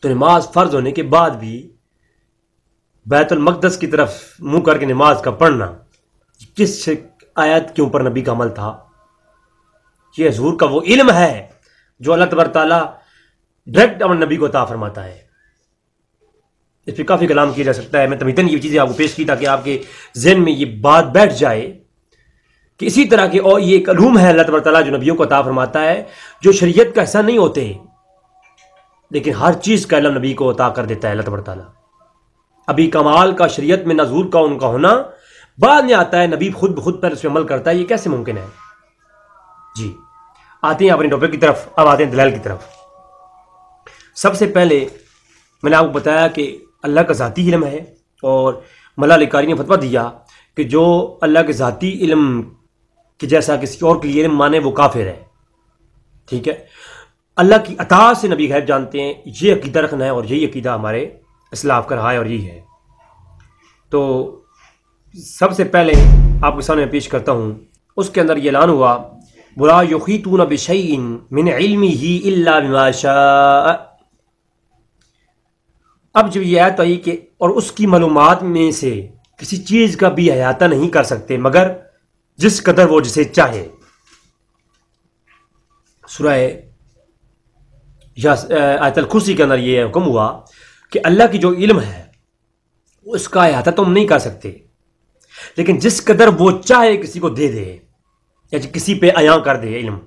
تو نماز فرض ہونے کے بعد بھی بیت المقدس کی طرف منہ کر کے نماز کا پڑھنا کس آیت کے اوپر نبی کا عمل تھا؟ یہ حضور کا وہ علم ہے جو اللہ تبارک تعالیٰ ڈائریکٹ اپنے نبی کو عطا فرماتا ہے. اس پہ کافی کلام کیا جا سکتا ہے. میں تمہیدن یہ چیزیں آپ کو پیش کی تاکہ آپ کے ذہن میں یہ بات بیٹھ جائے کہ اسی طرح کے اور یہ ایک علوم ہے اللہ تبارک تعالیٰ جو نبیوں کو عطا فرماتا ہے، جو شریعت کا حصہ نہیں ہوتے، لیکن ہر چیز کا علم نبی کو عطا کر دیتا ہے اللہ تبارک تعالیٰ. ابھی کمال کا شریعت میں نزول کا ان کا ہونا بعد میں آتا ہے، نبی خود بخود پر اس پہ عمل کرتا ہے. یہ کیسے ممکن ہے؟ جی آتے ہیں اپنے ٹاپک کی طرف. اب آتے ہیں دلائل کی طرف. سب سے پہلے میں نے آپ کو بتایا کہ اللہ کا ذاتی علم ہے، اور مولا علی قاری نے فتویٰ دیا کہ جو اللہ کے ذاتی علم کہ جیسا کسی اور کے لیے علم مانے وہ کافر ہے. ٹھیک ہے، اللہ کی عطا سے نبی غیب جانتے ہیں، یہ عقیدہ رکھنا ہے، اور یہی عقیدہ ہمارے اسلاف کا رہا ہے، اور یہی ہے. تو سب سے پہلے آپ کے سامنے پیش کرتا ہوں، اس کے اندر یہ اعلان ہوا وَلَا يُحِيطُونَ بِشَيْءٍ مِّنْ عِلْمِهِ إِلَّا بِمَا شَاءَ. اب جب یہ آیت آئی کہ اور اس کی معلومات میں سے کسی چیز کا بھی احاطہ نہیں کر سکتے مگر جس قدر وہ جسے چاہے. سورہ آیت الکرسی کے اندر یہ حکم ہوا کہ اللہ کی جو علم ہے اس کا احاطہ تم نہیں کر سکتے، لیکن جس قدر وہ چاہے کسی کو دے دے یا کسی پہ عیاں کر دے علم.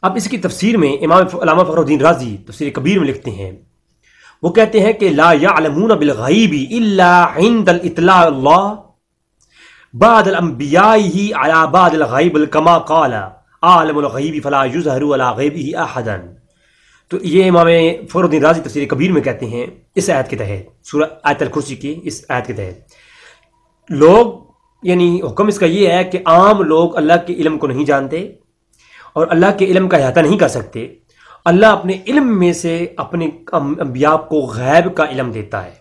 اب اس کی تفسیر میں امام علامہ فخر الدین رازی تفسیر کبیر میں لکھتے ہیں، وہ کہتے ہیں کہ لا يعلمون بالغیب الا عند الاطلاع اللہ بعد الانبیاء على بعد الغیب کما قال عالم الغیب فلا یظہر علی غیبہ احدا. تو یہ امام فخر الدین رازی تفسیر کبیر میں کہتے ہیں اس آیت کے تحت، سورہ آیت الکرسی کی اس آیت کے تحت لوگ، یعنی حکم اس کا یہ ہے کہ عام لوگ اللہ کے علم کو نہیں جانتے اور اللہ کے علم کا احاطہ نہیں کر سکتے. اللہ اپنے علم میں سے اپنے انبیاء کو غیب کا علم دیتا ہے.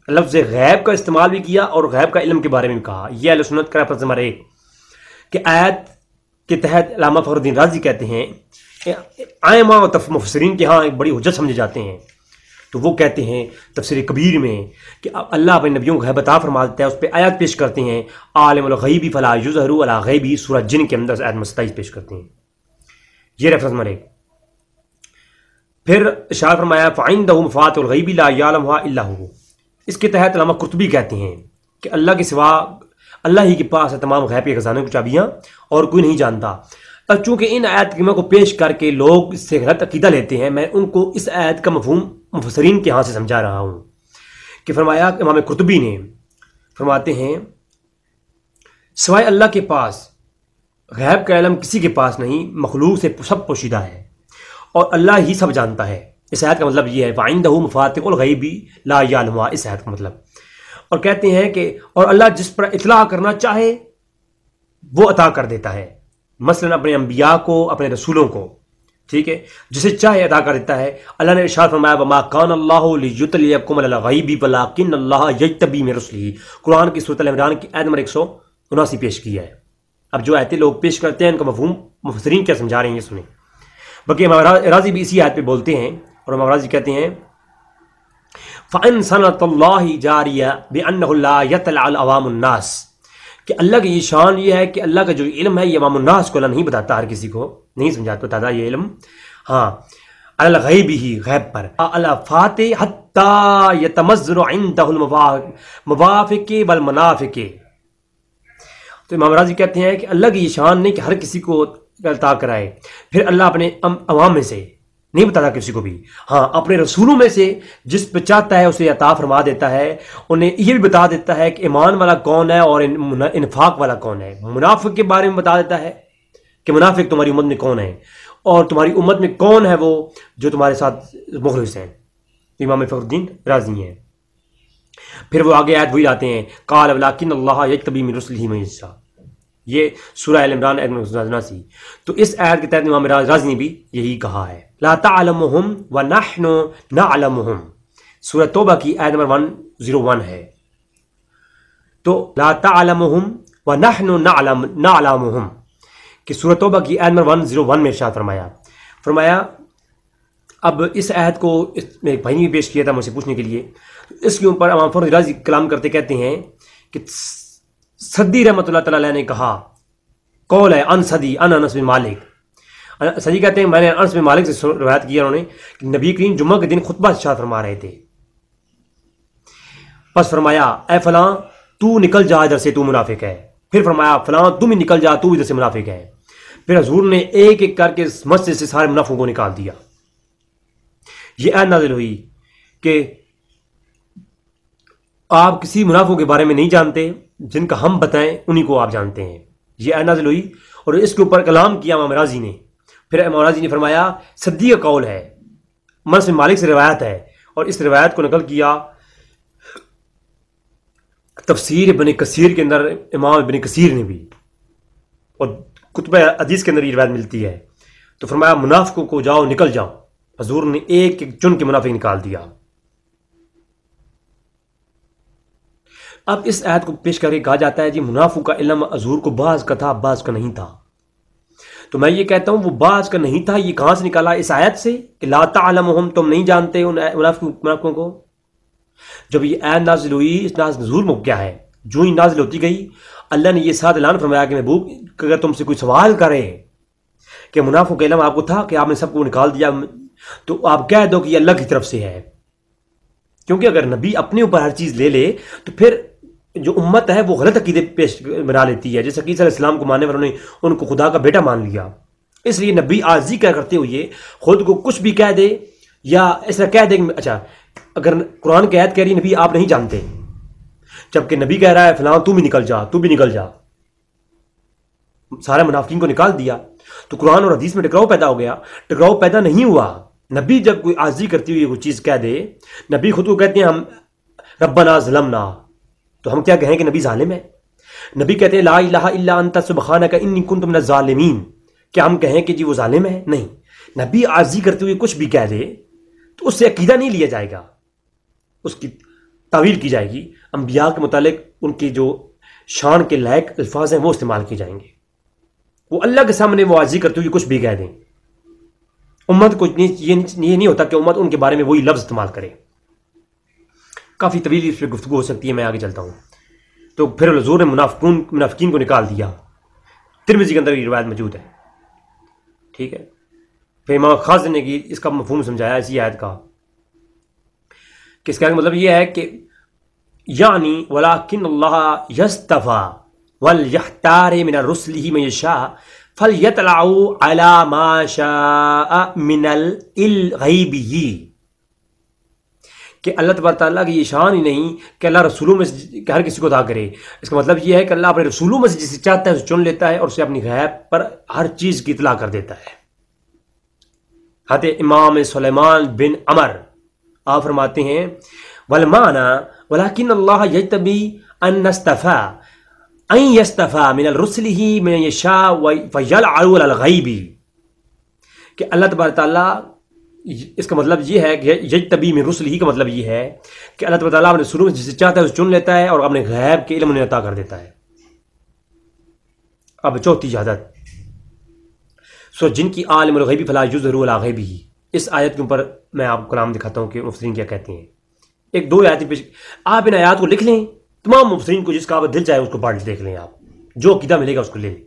لفظ غیب کا استعمال بھی کیا اور غیب کا علم کے بارے میں بھی کہا. یہ اہل سنت کا ریفرنس نمبر 1 کہ آیت کے تحت علامہ فخر الدین رازی کہتے ہیں، ائمہ اور مفسرین کے ہاں ایک بڑی حجت سمجھے جاتے ہیں، تو وہ کہتے ہیں تفسیر کبیر میں کہ اللہ اپنے نبیوں کو غیب عطا فرما دیتا ہے. اس پہ آیات پیش کرتے ہیں عالم الغیب فلا یظہر علی غیبہ، سورہ جن کے اندر آیت نمبر 27 پیش کرتے ہیں. یہ ریفرنس نمبر 1. پھر ارشاد فرمایا فَعِندَهُ مَفَاتِحُ الْغَيْبِ لَا يَعْلَمُهَا إِلَّا هُوَ. اس کے تحت علامہ قرطبی کہتے ہیں کہ اللہ کے سوا اللہ ہی کے پاس ہے تمام غیب کے خزانے کی چابیاں اور کوئی نہیں جانتا. اب چونکہ ان آیت کو پیش کر کے لوگ اس سے غلط عقیدہ لیتے ہیں، میں ان کو اس آیت کا مفہوم مفسرین کے ہاں سے سمجھا رہا ہوں. کہ فرمایا امام قرطبی نے فرماتے ہیں سوائے اللہ کے پاس غیب کا علم کسی کے پاس نہیں، مخلوق سے سب پوشیدہ ہے اور اللہ ہی سب جانتا ہے. اس آیت کا مطلب یہ ہے فَعِندَهُ مَفَاتِحُ الْغَيْبِ لَا يَعْلَمُهَا، اس آیت کا مطلب. اور کہتے ہیں کہ اور اللہ جس پر اطلاع کرنا چاہے وہ عطا کر دیتا ہے، مثلا اپنے انبیاء کو، اپنے رسولوں کو، ٹھیک ہے، جسے چاہے عطا کر دیتا ہے. اللہ نے ارشاد فرمایا وَمَا كَانَ اللَّهُ لِيُطْلِعَكُمْ عَلَى الْغَيْبِ وَلَٰكِنَّ اللَّهَ يَجْتَبِي مِن رُسُلِهِ. قرآن کی سورۃ ال عمران کی آیت نمبر 179 پیش کیا ہے. اب جو آیتیں لوگ پیش کرتے ہیں ان کا مفہوم مفسرین کیا سمجھا رہے ہیں یہ سنیں. بلکہ امام راضی بھی اسی آیت پہ بولتے ہیں، اور امام راضی کہتے ہیں فَإِن سَنَةَ اللَّهِ جَارِيَةٌ بِأَنَّهُ لَا يَطْلَعُ عَلَى عَوَامِ النَّاسِ، کہ اللہ کی یہ شان یہ ہے کہ اللہ کا جو علم ہے یہ عوام الناس کو اللہ نہیں بتاتا، ہر کسی کو نہیں سمجھاتا بتاتا یہ علم. ہاں علی الغیب ہی، غیب پر، علی فاتح حتی یتمزر عندہ الموافق والمنافق. تو امام راضی کہتے ہیں کہ اللہ کی یہ شان نہیں کہ ہر کسی کو عطا کرائے، پھر اللہ اپنے عوام میں سے نہیں بتاتا کسی کو بھی، ہاں اپنے رسولوں میں سے جس پہ چاہتا ہے اسے عطا فرما دیتا ہے. انہیں یہ بھی بتا دیتا ہے کہ ایمان والا کون ہے اور انفاق والا کون ہے. منافق کے بارے میں بتا دیتا ہے کہ منافق تمہاری امت میں کون ہے اور تمہاری امت میں کون ہے وہ جو تمہارے ساتھ مخلص ہیں. امام فخر الدین رازی ہیں. پھر وہ آگے آیت وہی لاتے ہیں قال ولکن اللہ یجتبی من رسلہ من یشاء، یہ سورہ ال عمران آیت 89. تو اس آیت کے تحت امام رازی نے بھی یہی کہا ہے لا تعلمهم ونحن نعلمهم. سورہ توبہ کی آیت نمبر 101 ہے. تو لا تعلمهم ونحن نعلمهم کہ سورہ توبہ کی آیت نمبر 101 میں ارشاد فرمایا اب اس آیت کو میں ایک بھائی نے بھی پیش کیا تھا مجھ سے پوچھنے کے لیے، اس کے اوپر امام فخر رازی کلام کرتے کہتے ہیں کہ سدی رحمۃ اللہ تعالی نے کہا، قول ہے ان سدی ان انس بن مالک، سدی کہتے ہیں میں نے انس بن مالک سے روایت کیا انہوں نے کہ نبی کریم جمعہ کے دن خطبہ ارشاد فرما رہے تھے، پس فرمایا اے فلاں تو نکل جا ادھر سے، تو منافق ہے، پھر فرمایا فلاں تم ہی نکل جا، تو ادھر سے منافق ہے، پھر حضور نے ایک ایک کر کے مسجد سے سارے منافقوں کو نکال دیا۔ یہ آیت نازل ہوئی کہ آپ کسی منافق کے بارے میں نہیں جانتے، جن کا ہم بتائیں انہی کو آپ جانتے ہیں۔ یہ آیت نازل ہوئی اور اس کے اوپر کلام کیا امام رازی نے۔ پھر امام رازی نے فرمایا سدی کا قول ہے، انس بن مالک سے روایت ہے، اور اس روایت کو نقل کیا تفسیر ابن کثیر کے اندر امام ابن کثیر نے بھی، اور کتب حدیث کے اندر یہ روایت ملتی ہے۔ تو فرمایا منافقوں کو جاؤ نکل جاؤ، حضور نے ایک ایک چن کے منافق نکال دیا۔ اب اس آیت کو پیش کر کے کہا جاتا ہے جی منافق کا علم حضور کو بعض کا تھا بعض کا نہیں تھا، تو میں یہ کہتا ہوں وہ بعض کا نہیں تھا یہ کہاں سے نکالا؟ اس آیت سے کہ لا تعلمہم، تم نہیں جانتے ان منافقوں کو۔ جب یہ آیت نازل ہوئی، اس نزول میں کیا ہے، جو ہی نازل ہوتی گئی اللہ نے یہ ساتھ اعلان فرمایا کہ محبوب اگر تم سے کوئی سوال کرے کہ منافق کا علم آپ کو تھا کہ آپ نے سب کو نکال دیا، تو آپ کہہ دو کہ یہ اللہ کی طرف سے ہے، کیونکہ اگر نبی اپنے اوپر ہر چیز لے لے تو پھر جو امت ہے وہ غلط عقیدے پیش بنا لیتی ہے، جیسے عیسیٰ علیہ السلام کو ماننے والوں نے ان کو خدا کا بیٹا مان لیا۔ اس لیے نبی عاجزی کیا کرتے ہوئے خود کو کچھ بھی کہہ دے یا اس طرح کہہ دے کہ اچھا اگر قرآن کی آیت کہہ رہی نبی آپ نہیں جانتے، جبکہ نبی کہہ رہا ہے فلاں تو بھی نکل جا، تو بھی نکل جا، سارے منافقین کو نکال دیا، تو قرآن اور حدیث میں ٹکراؤ پیدا ہو گیا۔ ٹکراؤ پیدا نہیں ہوا، نبی جب کوئی عاجزی کرتی ہوئی کوئی چیز کہہ دے، نبی خود کو کہتے ہیں ہم ربنا ظلمنا، تو ہم کیا کہیں کہ نبی ظالم ہے؟ نبی کہتے ہیں لا الہ الا انت سبحانک انی کنت من الظالمین، کیا ہم کہیں کہ جی وہ ظالم ہے؟ نہیں، نبی عاجزی کرتے ہوئے کچھ بھی کہہ دے تو اس سے عقیدہ نہیں لیا جائے گا، اس کی تعویل کی جائے گی، انبیاء کے متعلق ان کی جو شان کے لائق الفاظ ہیں وہ استعمال کیے جائیں گے۔ وہ اللہ کے سامنے وہ عاجزی کرتے ہوئے کچھ بھی کہہ دیں، امت کو یہ نہیں ہوتا کہ امت ان کے بارے میں وہی لفظ استعمال کرے۔ کافی طویل اس پہ گفتگو ہو سکتی ہے، میں آگے چلتا ہوں۔ تو پھر حضور نے منافقین کو نکال دیا، ترمذی کے اندر یہ روایت موجود ہے، ٹھیک ہے۔ پھر امام خازن نے اس کا مفہوم سمجھایا اسی آیت کا، کہ اس کا مطلب یہ ہے کہ یعنی ولیکن اللہ یصطفی ولیختار من رسلہ من یشاء فلیطلعوا علی ما شاء من الغیب، کہ اللہ تبارک تعالیٰ کی یہ شان ہی نہیں کہ اللہ رسولوں میں سے ہر کسی کو عطا کرے، اس کا مطلب یہ ہے کہ اللہ اپنے رسولوں میں سے جسے چاہتا ہے اسے چن لیتا ہے اور اسے اپنی غیب پر ہر چیز کی اطلاع کر دیتا ہے۔ حضرت امام سلیمان بن عمر آپ فرماتے ہیں والمعنی ولکن اللہ یجتبی ان یصطفی من رسلہ من یشاء فیلعن علی الغیب، کہ اللہ تبارک تعالیٰ، اس کا مطلب یہ ہے کہ یجتبی من رسلہ کا مطلب یہ ہے کہ اللہ تبارک تعالیٰ اپنے رسولوں میں جسے چاہتا ہے اسے چن لیتا ہے اور اپنے غیب کے علم انہیں عطا کر دیتا ہے۔ اب چوتھی شہادت، سو جن کی عالم الغیب فلا یظہر علی غیبہ، اس آیت کے اوپر میں آپ کو کلام دکھاتا ہوں کہ مفسرین کیا کہتے ہیں۔ ایک دو آیتیں پیش، آپ ان آیات کو لکھ لیں، تمام مفسرین کو جس کا آپ دل چاہے اس کو پڑھ دیکھ لیں، آپ جو عقیدہ ملے گا اس کو لے لیں۔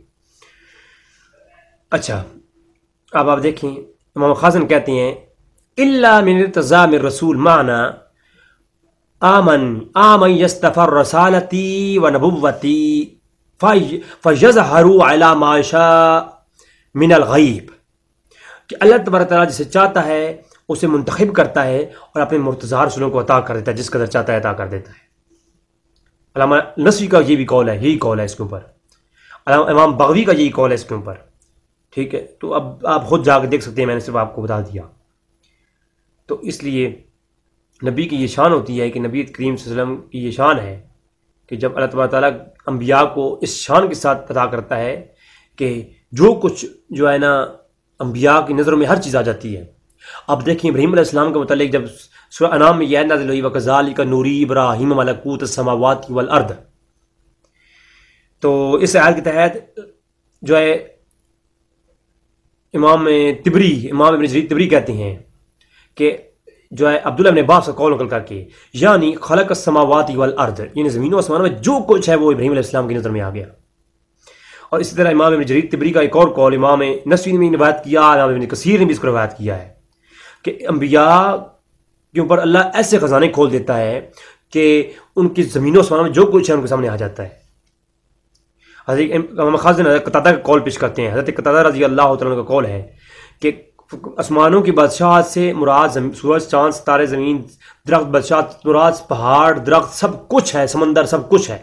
اچھا اب آپ دیکھیں امام خازن کہتے ہیں الا من ارتضاء من رسول معنی آمن یصطفی الرسالتی و نبوتی فیظہر علی ما شاء من الغیب، کہ اللہ تبارک تعالیٰ جسے چاہتا ہے اسے منتخب کرتا ہے اور اپنے مرتضی رسولوں کو عطا کر دیتا ہے، جس قدر چاہتا ہے عطا کر دیتا ہے۔ علامہ نصفی کا یہ بھی قول ہے، یہی قول ہے اس کے اوپر، امام بغوی کا یہی قول ہے اس کے اوپر، ٹھیک ہے۔ تو اب آپ خود جا کے دیکھ سکتے ہیں، میں نے صرف آپ کو بتا دیا۔ تو اس لیے نبی کی یہ شان ہوتی ہے کہ نبی کریم صلی اللہ علیہ وسلم کی یہ شان ہے کہ جب اللہ تبارک تعالیٰ انبیاء کو اس شان کے ساتھ عطا کرتا ہے کہ جو کچھ جو ہے نا انبیاء کی نظروں میں ہر چیز آ جاتی ہے۔ اب دیکھیں ابراہیم علیہ السلام کے متعلق جب سورہ انعام میں یہ آیت نازل ہوئی وَكَذَلِكَ نُرِي إِبْرَاهِيمَ مَلَكُوتَ السَّمَاوَاتِ وَالْأَرْضِ، تو اس آیت کے تحت جو ہے امام ابن جریر طبری کہتے ہیں کہ جو ہے عبداللہ ابن عباس کا قول نقل کر کے، یعنی خلق السماوات والارض، یعنی زمین و آسمان میں جو کچھ ہے وہ ابراہیم علیہ السلام کی نظر میں آ گیا۔ اور اسی طرح امام ابن جریر طبری کا ایک اور قول امام نسوی نے بھی روایت کیا، امام ابن کثیر نے بھی اس کو روایت کیا ہے کہ انبیاء کے اوپر اللہ ایسے خزانے کھول دیتا ہے کہ ان کی زمین و آسمان میں جو کچھ ہے ان کے سامنے آ جاتا ہے۔ حضرت امام خازن حضرت قتادہ کا قول پیش کرتے ہیں، حضرت قتادہ رضی اللہ تعالیٰ عنہ کا قول ہے کہ آسمانوں کی بادشاہت سے مراد سورج، چاند، ستارے، زمین، درخت، بادشاہت مراد پہاڑ، درخت، سب کچھ ہے، سمندر سب کچھ ہے،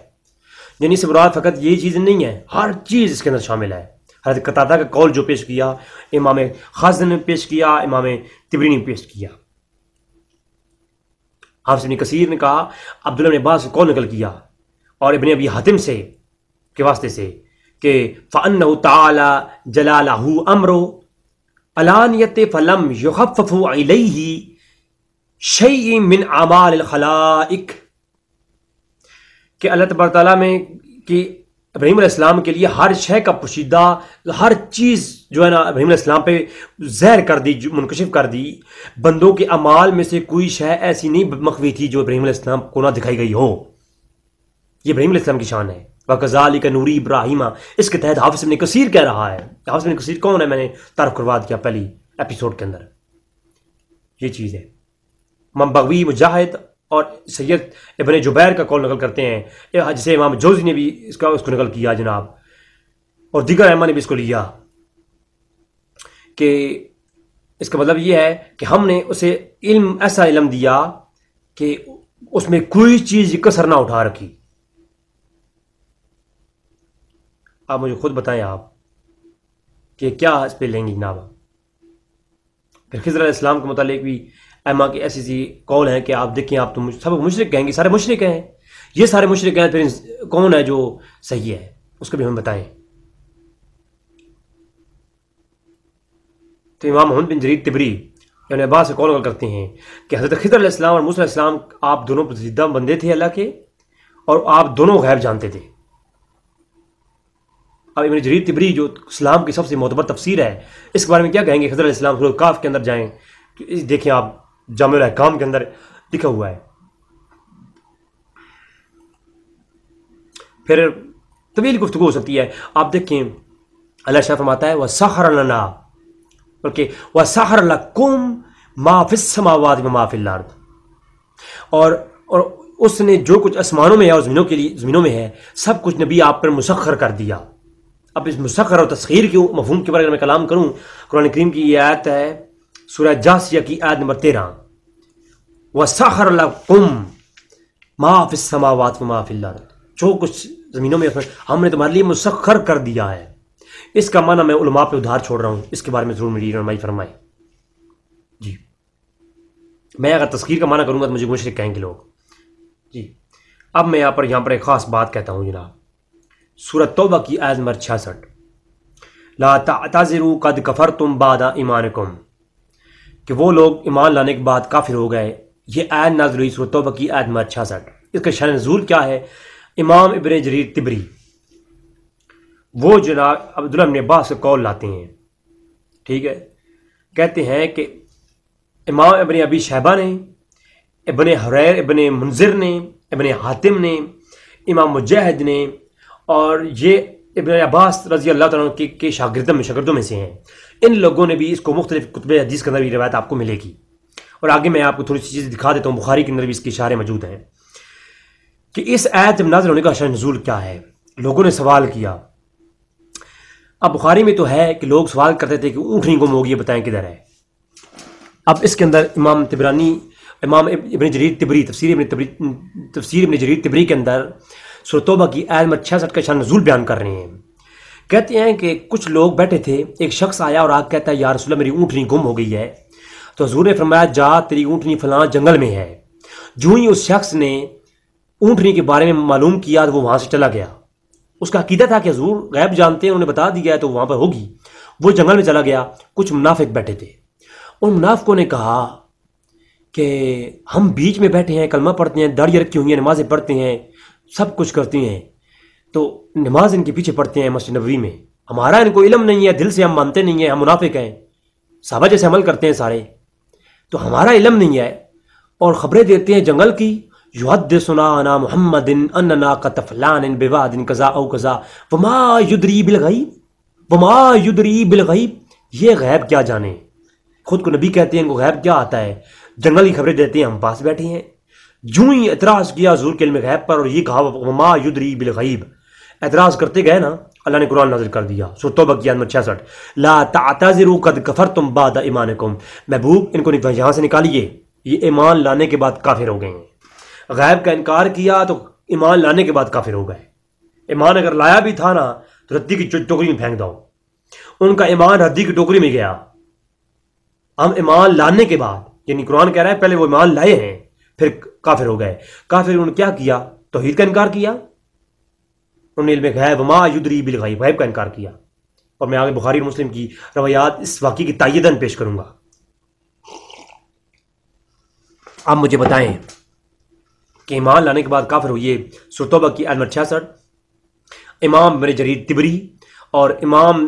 یعنی اس سے مراد فقط یہ چیز نہیں ہے، ہر چیز اس کے اندر شامل ہے۔ حضرت قتادہ کا قول جو پیش کیا امام خازن نے پیش کیا، امام طبری نے پیش کیا۔ حافظ ابن کثیر نے کہا عبداللہ ابن عباس سے قول نقل کیا اور ابن ابی حاتم سے کے واسطے سے کہ فَأَنَّهُ تَعَالَى جَلَالَهُ أَمْرُ عَلَانِيَةٍ فَلَمْ يُخَفَّفُ عَلَيْهِ شَيْءٍ مِّنْ أَعْمَالِ الْخَلَائِقِ، کہ اللہ تبارک تعالیٰ میں کہ ابراہیم علیہ السلام کے لیے ہر شے کا پوشیدہ، ہر چیز جو ہے نا ابراہیم علیہ السلام پہ ظاہر کر دی، منکشف کر دی۔ بندوں کے اعمال میں سے کوئی شے ایسی نہیں مخفی تھی جو ابراہیم علیہ السلام کو نہ دکھائی گئی ہو۔ یہ ابراہیم علیہ السلام کی شان ہے۔ وَكَذَلِكَ نُورِي إِبْرَاهِيمَ، اس کے تحت حافظ ابن کثیر کہہ رہا ہے۔ حافظ ابن کثیر کون ہے؟ میں نے تعارف کروا دیا پہلی ایپیسوڈ کے اندر، یہ چیز ہے۔ امام بغوی، مجاہد اور سید ابن جبیر کا قول نقل کرتے ہیں، جسے امام جوزی نے بھی اس کو نقل کیا جناب، اور دیگر ائمہ نے بھی اس کو لیا، کہ اس کا مطلب یہ ہے کہ ہم نے اسے ایسا علم دیا کہ اس میں کوئی چیز کسر نہ اٹھا رکھی۔ آپ مجھے خود بتائیں آپ کہ کیا اس پہ لیں گی جناب۔ پھر خضر علیہ السلام کے متعلق بھی ائمہ کی ایسی سی قول ہیں کہ آپ دیکھیں، آپ تو سب مشرک کہیں گے، سارے مشرک ہیں، یہ سارے مشرک ہیں، پھر کون ہے جو صحیح ہے اس کو بھی ہمیں بتائیں۔ تو امام محمد بن جریر طبری یعنی عباس سے قول کرتے ہیں کہ حضرت خضر علیہ السلام اور موسیٰ علیہ السلام آپ دونوں پسندیدہ بندے تھے اللہ کے، اور آپ دونوں غیب جانتے تھے۔ اب ابن جریر طبری جو اسلام کی سب سے معتبر تفسیر ہے، اس کے بارے میں کیا کہیں گے؟ خضر علیہ السلام سورۃ کاف کے اندر جائیں، دیکھیں آپ، جامع الاحکام کے اندر لکھا ہوا ہے۔ پھر طویل گفتگو ہو سکتی ہے، آپ دیکھیں اللہ شاہ فرماتا ہے وَسَخَرَ لَنَا، بلکہ وَسَخَرَ لَكُمْ مَا فِي السَّمَاوَاتِ وَمَا فِي الْأَرْضِ، اور اس نے جو کچھ آسمانوں میں ہے اور زمینوں میں ہے سب کچھ نبی آپ پر مسخر کر دیا۔ اب اس مسخر اور تسخیر کے مفہوم کے بارے میں کلام کروں، قرآن کریم کی یہ آیت ہے سورہ جاسیہ کی آیت نمبر 13، وَسَخَرَ لَكُمْ مَا فِي السَّمَاوَاتِ وَمَا فِي الْأَرْضِ، جو کچھ زمینوں میں ہم نے تمہارے لیے مسخر کر دیا ہے۔ اس کا معنی میں علماء پہ ادھار چھوڑ رہا ہوں، اس کے بارے میں ضرور میری رہنمائی فرمائیں۔ جی میں اگر تسخیر کا معنی کروں گا تو مجھے مشرک کہیں گے لوگ۔ جی اب میں یہاں پر ایک خاص بات کہتا ہوں جناب، سورۃ توبہ کی آیت نمبر 66، لا تعتذروا قد کفرتم بعد ایمانکم، کہ وہ لوگ ایمان لانے کے بعد کافر ہو گئے۔ یہ آیت نازل ہوئی سورۃ توبہ کی آیت نمبر 66۔ اس کا شان نزول کیا ہے؟ امام ابن جریر طبری وہ جناب عبداللہ ابن عباس سے قول لاتے ہیں، ٹھیک ہے، کہتے ہیں کہ امام ابن ابی شیبہ نے، ابن حریر، ابن منذر نے، ابن حاتم نے، امام مجاہد نے، اور یہ ابن عباس رضی اللہ تعالیٰ عنہ کے شاگردوں میں سے ہیں، ان لوگوں نے بھی اس کو مختلف کتب حدیث کے اندر بھی روایت آپ کو ملے گی، اور آگے میں آپ کو تھوڑی سی چیزیں دکھا دیتا ہوں، بخاری کے اندر بھی اس کے اشارے موجود ہیں کہ اس آیت جب نازل ہونے کا شان نزول کیا ہے۔ لوگوں نے سوال کیا، اب بخاری میں تو ہے کہ لوگ سوال کرتے تھے کہ اونٹنی گم ہوگی، بتائیں کدھر ہے۔ اب اس کے اندر امام ابن جریر طبری تفسیر ابن جریر طبری کے اندر سورۃ توبہ کی آیت نمبر 66 کا شان نزول بیان کر رہے ہیں۔ کہتے ہیں کہ کچھ لوگ بیٹھے تھے، ایک شخص آیا اور آگ کہتا ہے یا رسول اللہ میری اونٹنی گم ہو گئی ہے، تو حضور نے فرمایا جا تیری اونٹنی فلاں جنگل میں ہے۔ جو ہی اس شخص نے اونٹنی کے بارے میں معلوم کیا تو وہ وہاں سے چلا گیا۔ اس کا عقیدہ تھا کہ حضور غیب جانتے ہیں، انہوں نے بتا دیا ہے تو وہاں پر ہوگی۔ وہ جنگل میں چلا گیا، کچھ منافق بیٹھے تھے، ان منافقوں نے کہا کہ ہم بیچ میں بیٹھے ہیں، کلمہ پڑھتے ہیں، داڑھی رکھی ہوئی ہیں، نمازیں پڑھتے ہیں، سب کچھ کرتے ہیں، تو نماز ان کے پیچھے پڑھتے ہیں مسجد نبوی میں، ہمارا ان کو علم نہیں ہے، دل سے ہم مانتے نہیں ہیں، ہم منافق ہیں، صحابہ جیسے عمل کرتے ہیں سارے۔ تو ہمارا علم نہیں ہے اور خبریں دیتے ہیں جنگل کی، یحدثنا عن محمد ان ناقۃ فلان بواد کذا او کذا وما یدری بالغیب وما یدری بالغیب، یہ غیب کیا جانے، خود کو نبی کہتے ہیں، ان کو غیب کیا آتا ہے، جنگل کی خبریں دیتے ہیں، ہم پاس بیٹھے ہیں۔ جوں ہی اعتراض کیا حضور کے علم غیب پر اور یہ کہا وما یدری بالغیب، اعتراض کرتے گئے نا، اللہ نے قرآن نازل کر دیا سورۃ توبہ کی آیت نمبر 66، لا تعتذروا قد کفرتم بعد ایمانکم، محبوب ان کو یہاں سے نکالیے، یہ ایمان لانے کے بعد کافر ہو گئے ہیں۔ غیب کا انکار کیا تو ایمان لانے کے بعد کافر ہو گئے، ایمان اگر لایا بھی تھا نا تو ردی کی ٹوکری میں پھینک دو، ان کا ایمان ردی کی ٹوکری میں گیا۔ ہم ایمان لانے کے بعد، یعنی قرآن کہہ رہا ہے پہلے وہ ایمان لائے ہیں پھر کافر ہو گئے۔ کافر انہوں نے کیا کیا؟ توحید کا انکار کیا، انہوں نے علم غیب وما یدری بالغیب، غیب کا انکار کیا۔ اور میں آگے بخاری اور مسلم کی روایات اس واقعے کی تائیداً پیش کروں گا۔ آپ مجھے بتائیں کہ ایمان لانے کے بعد کافر ہوئے، سورۃ توبہ کی آیت نمبر 66، امام ابن جریر طبری اور امام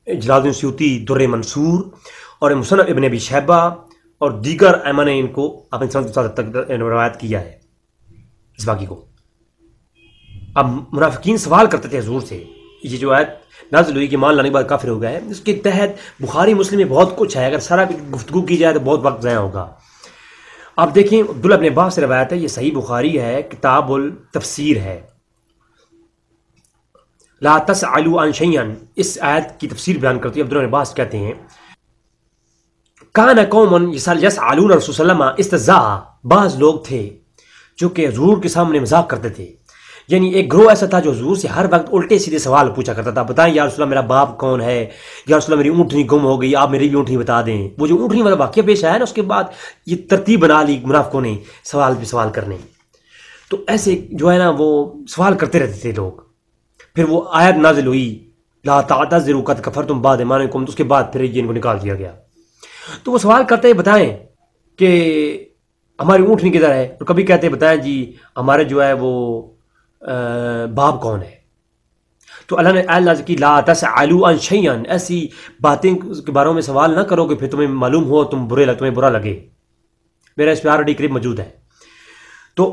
جلال الدین سیوطی در منصور اور مصنف ابن ابی شیبہ اور دیگر ائمہ نے ان کو اپنے سند کے ساتھ تک روایت کیا ہے اس واقعے کو۔ اب منافقین سوال کرتے تھے حضور سے، یہ جو آیت نازل ہوئی کہ ایمان لانے کے بعد کافر ہو گئے، اس کے تحت بخاری مسلم میں بہت کچھ ہے، اگر سارا گفتگو کی جائے تو بہت وقت ضائع ہوگا۔ آپ دیکھیں عبداللہ ابن عباس سے روایت ہے، یہ صحیح بخاری ہے، کتاب التفسیر ہے، لا تسألوا عن شیئا، اس آیت کی تفسیر بیان کرتی ہے۔ عبداللہ ابن عباس کہتے ہیں کان قوم یسألون رسول اللہ استہزاء، بعض لوگ تھے جو کہ حضور کے سامنے مذاق کرتے تھے، یعنی ایک گروہ ایسا تھا جو حضور سے ہر وقت الٹے سیدھے سوال پوچھا کرتا تھا، بتائیں یا رسول اللہ میرا باپ کون ہے، یا رسول اللہ میری اونٹنی گم ہو گئی، آپ میری بھی اونٹنی بتا دیں۔ وہ جو اونٹنی والا واقعہ پیش آیا نا، اس کے بعد یہ ترتیب بنا لی منافقوں نے سوال پہ سوال کرنے، تو ایسے جو ہے نا وہ سوال کرتے رہتے تھے لوگ۔ پھر وہ آیت نازل ہوئی لا تعتذروا قد کفرتم بعد ایمانکم، تو اس کے بعد پھر یہ ان کو نکال دیا گیا۔ تو وہ سوال کرتے ہیں بتائیں کہ ہماری اونٹنی کدھر ہے، اور کبھی کہتے ہیں بتائیں جی ہمارے جو ہے وہ باپ کون ہے۔ تو اللہ نے آیت نازل کی لا تسألوا عن شیئا، ایسی باتیں کے بارے میں سوال نہ کرو کہ پھر تمہیں معلوم ہو تمہیں برا لگے۔ میرا اس پہ آلریڈی کلپ موجود ہے۔ تو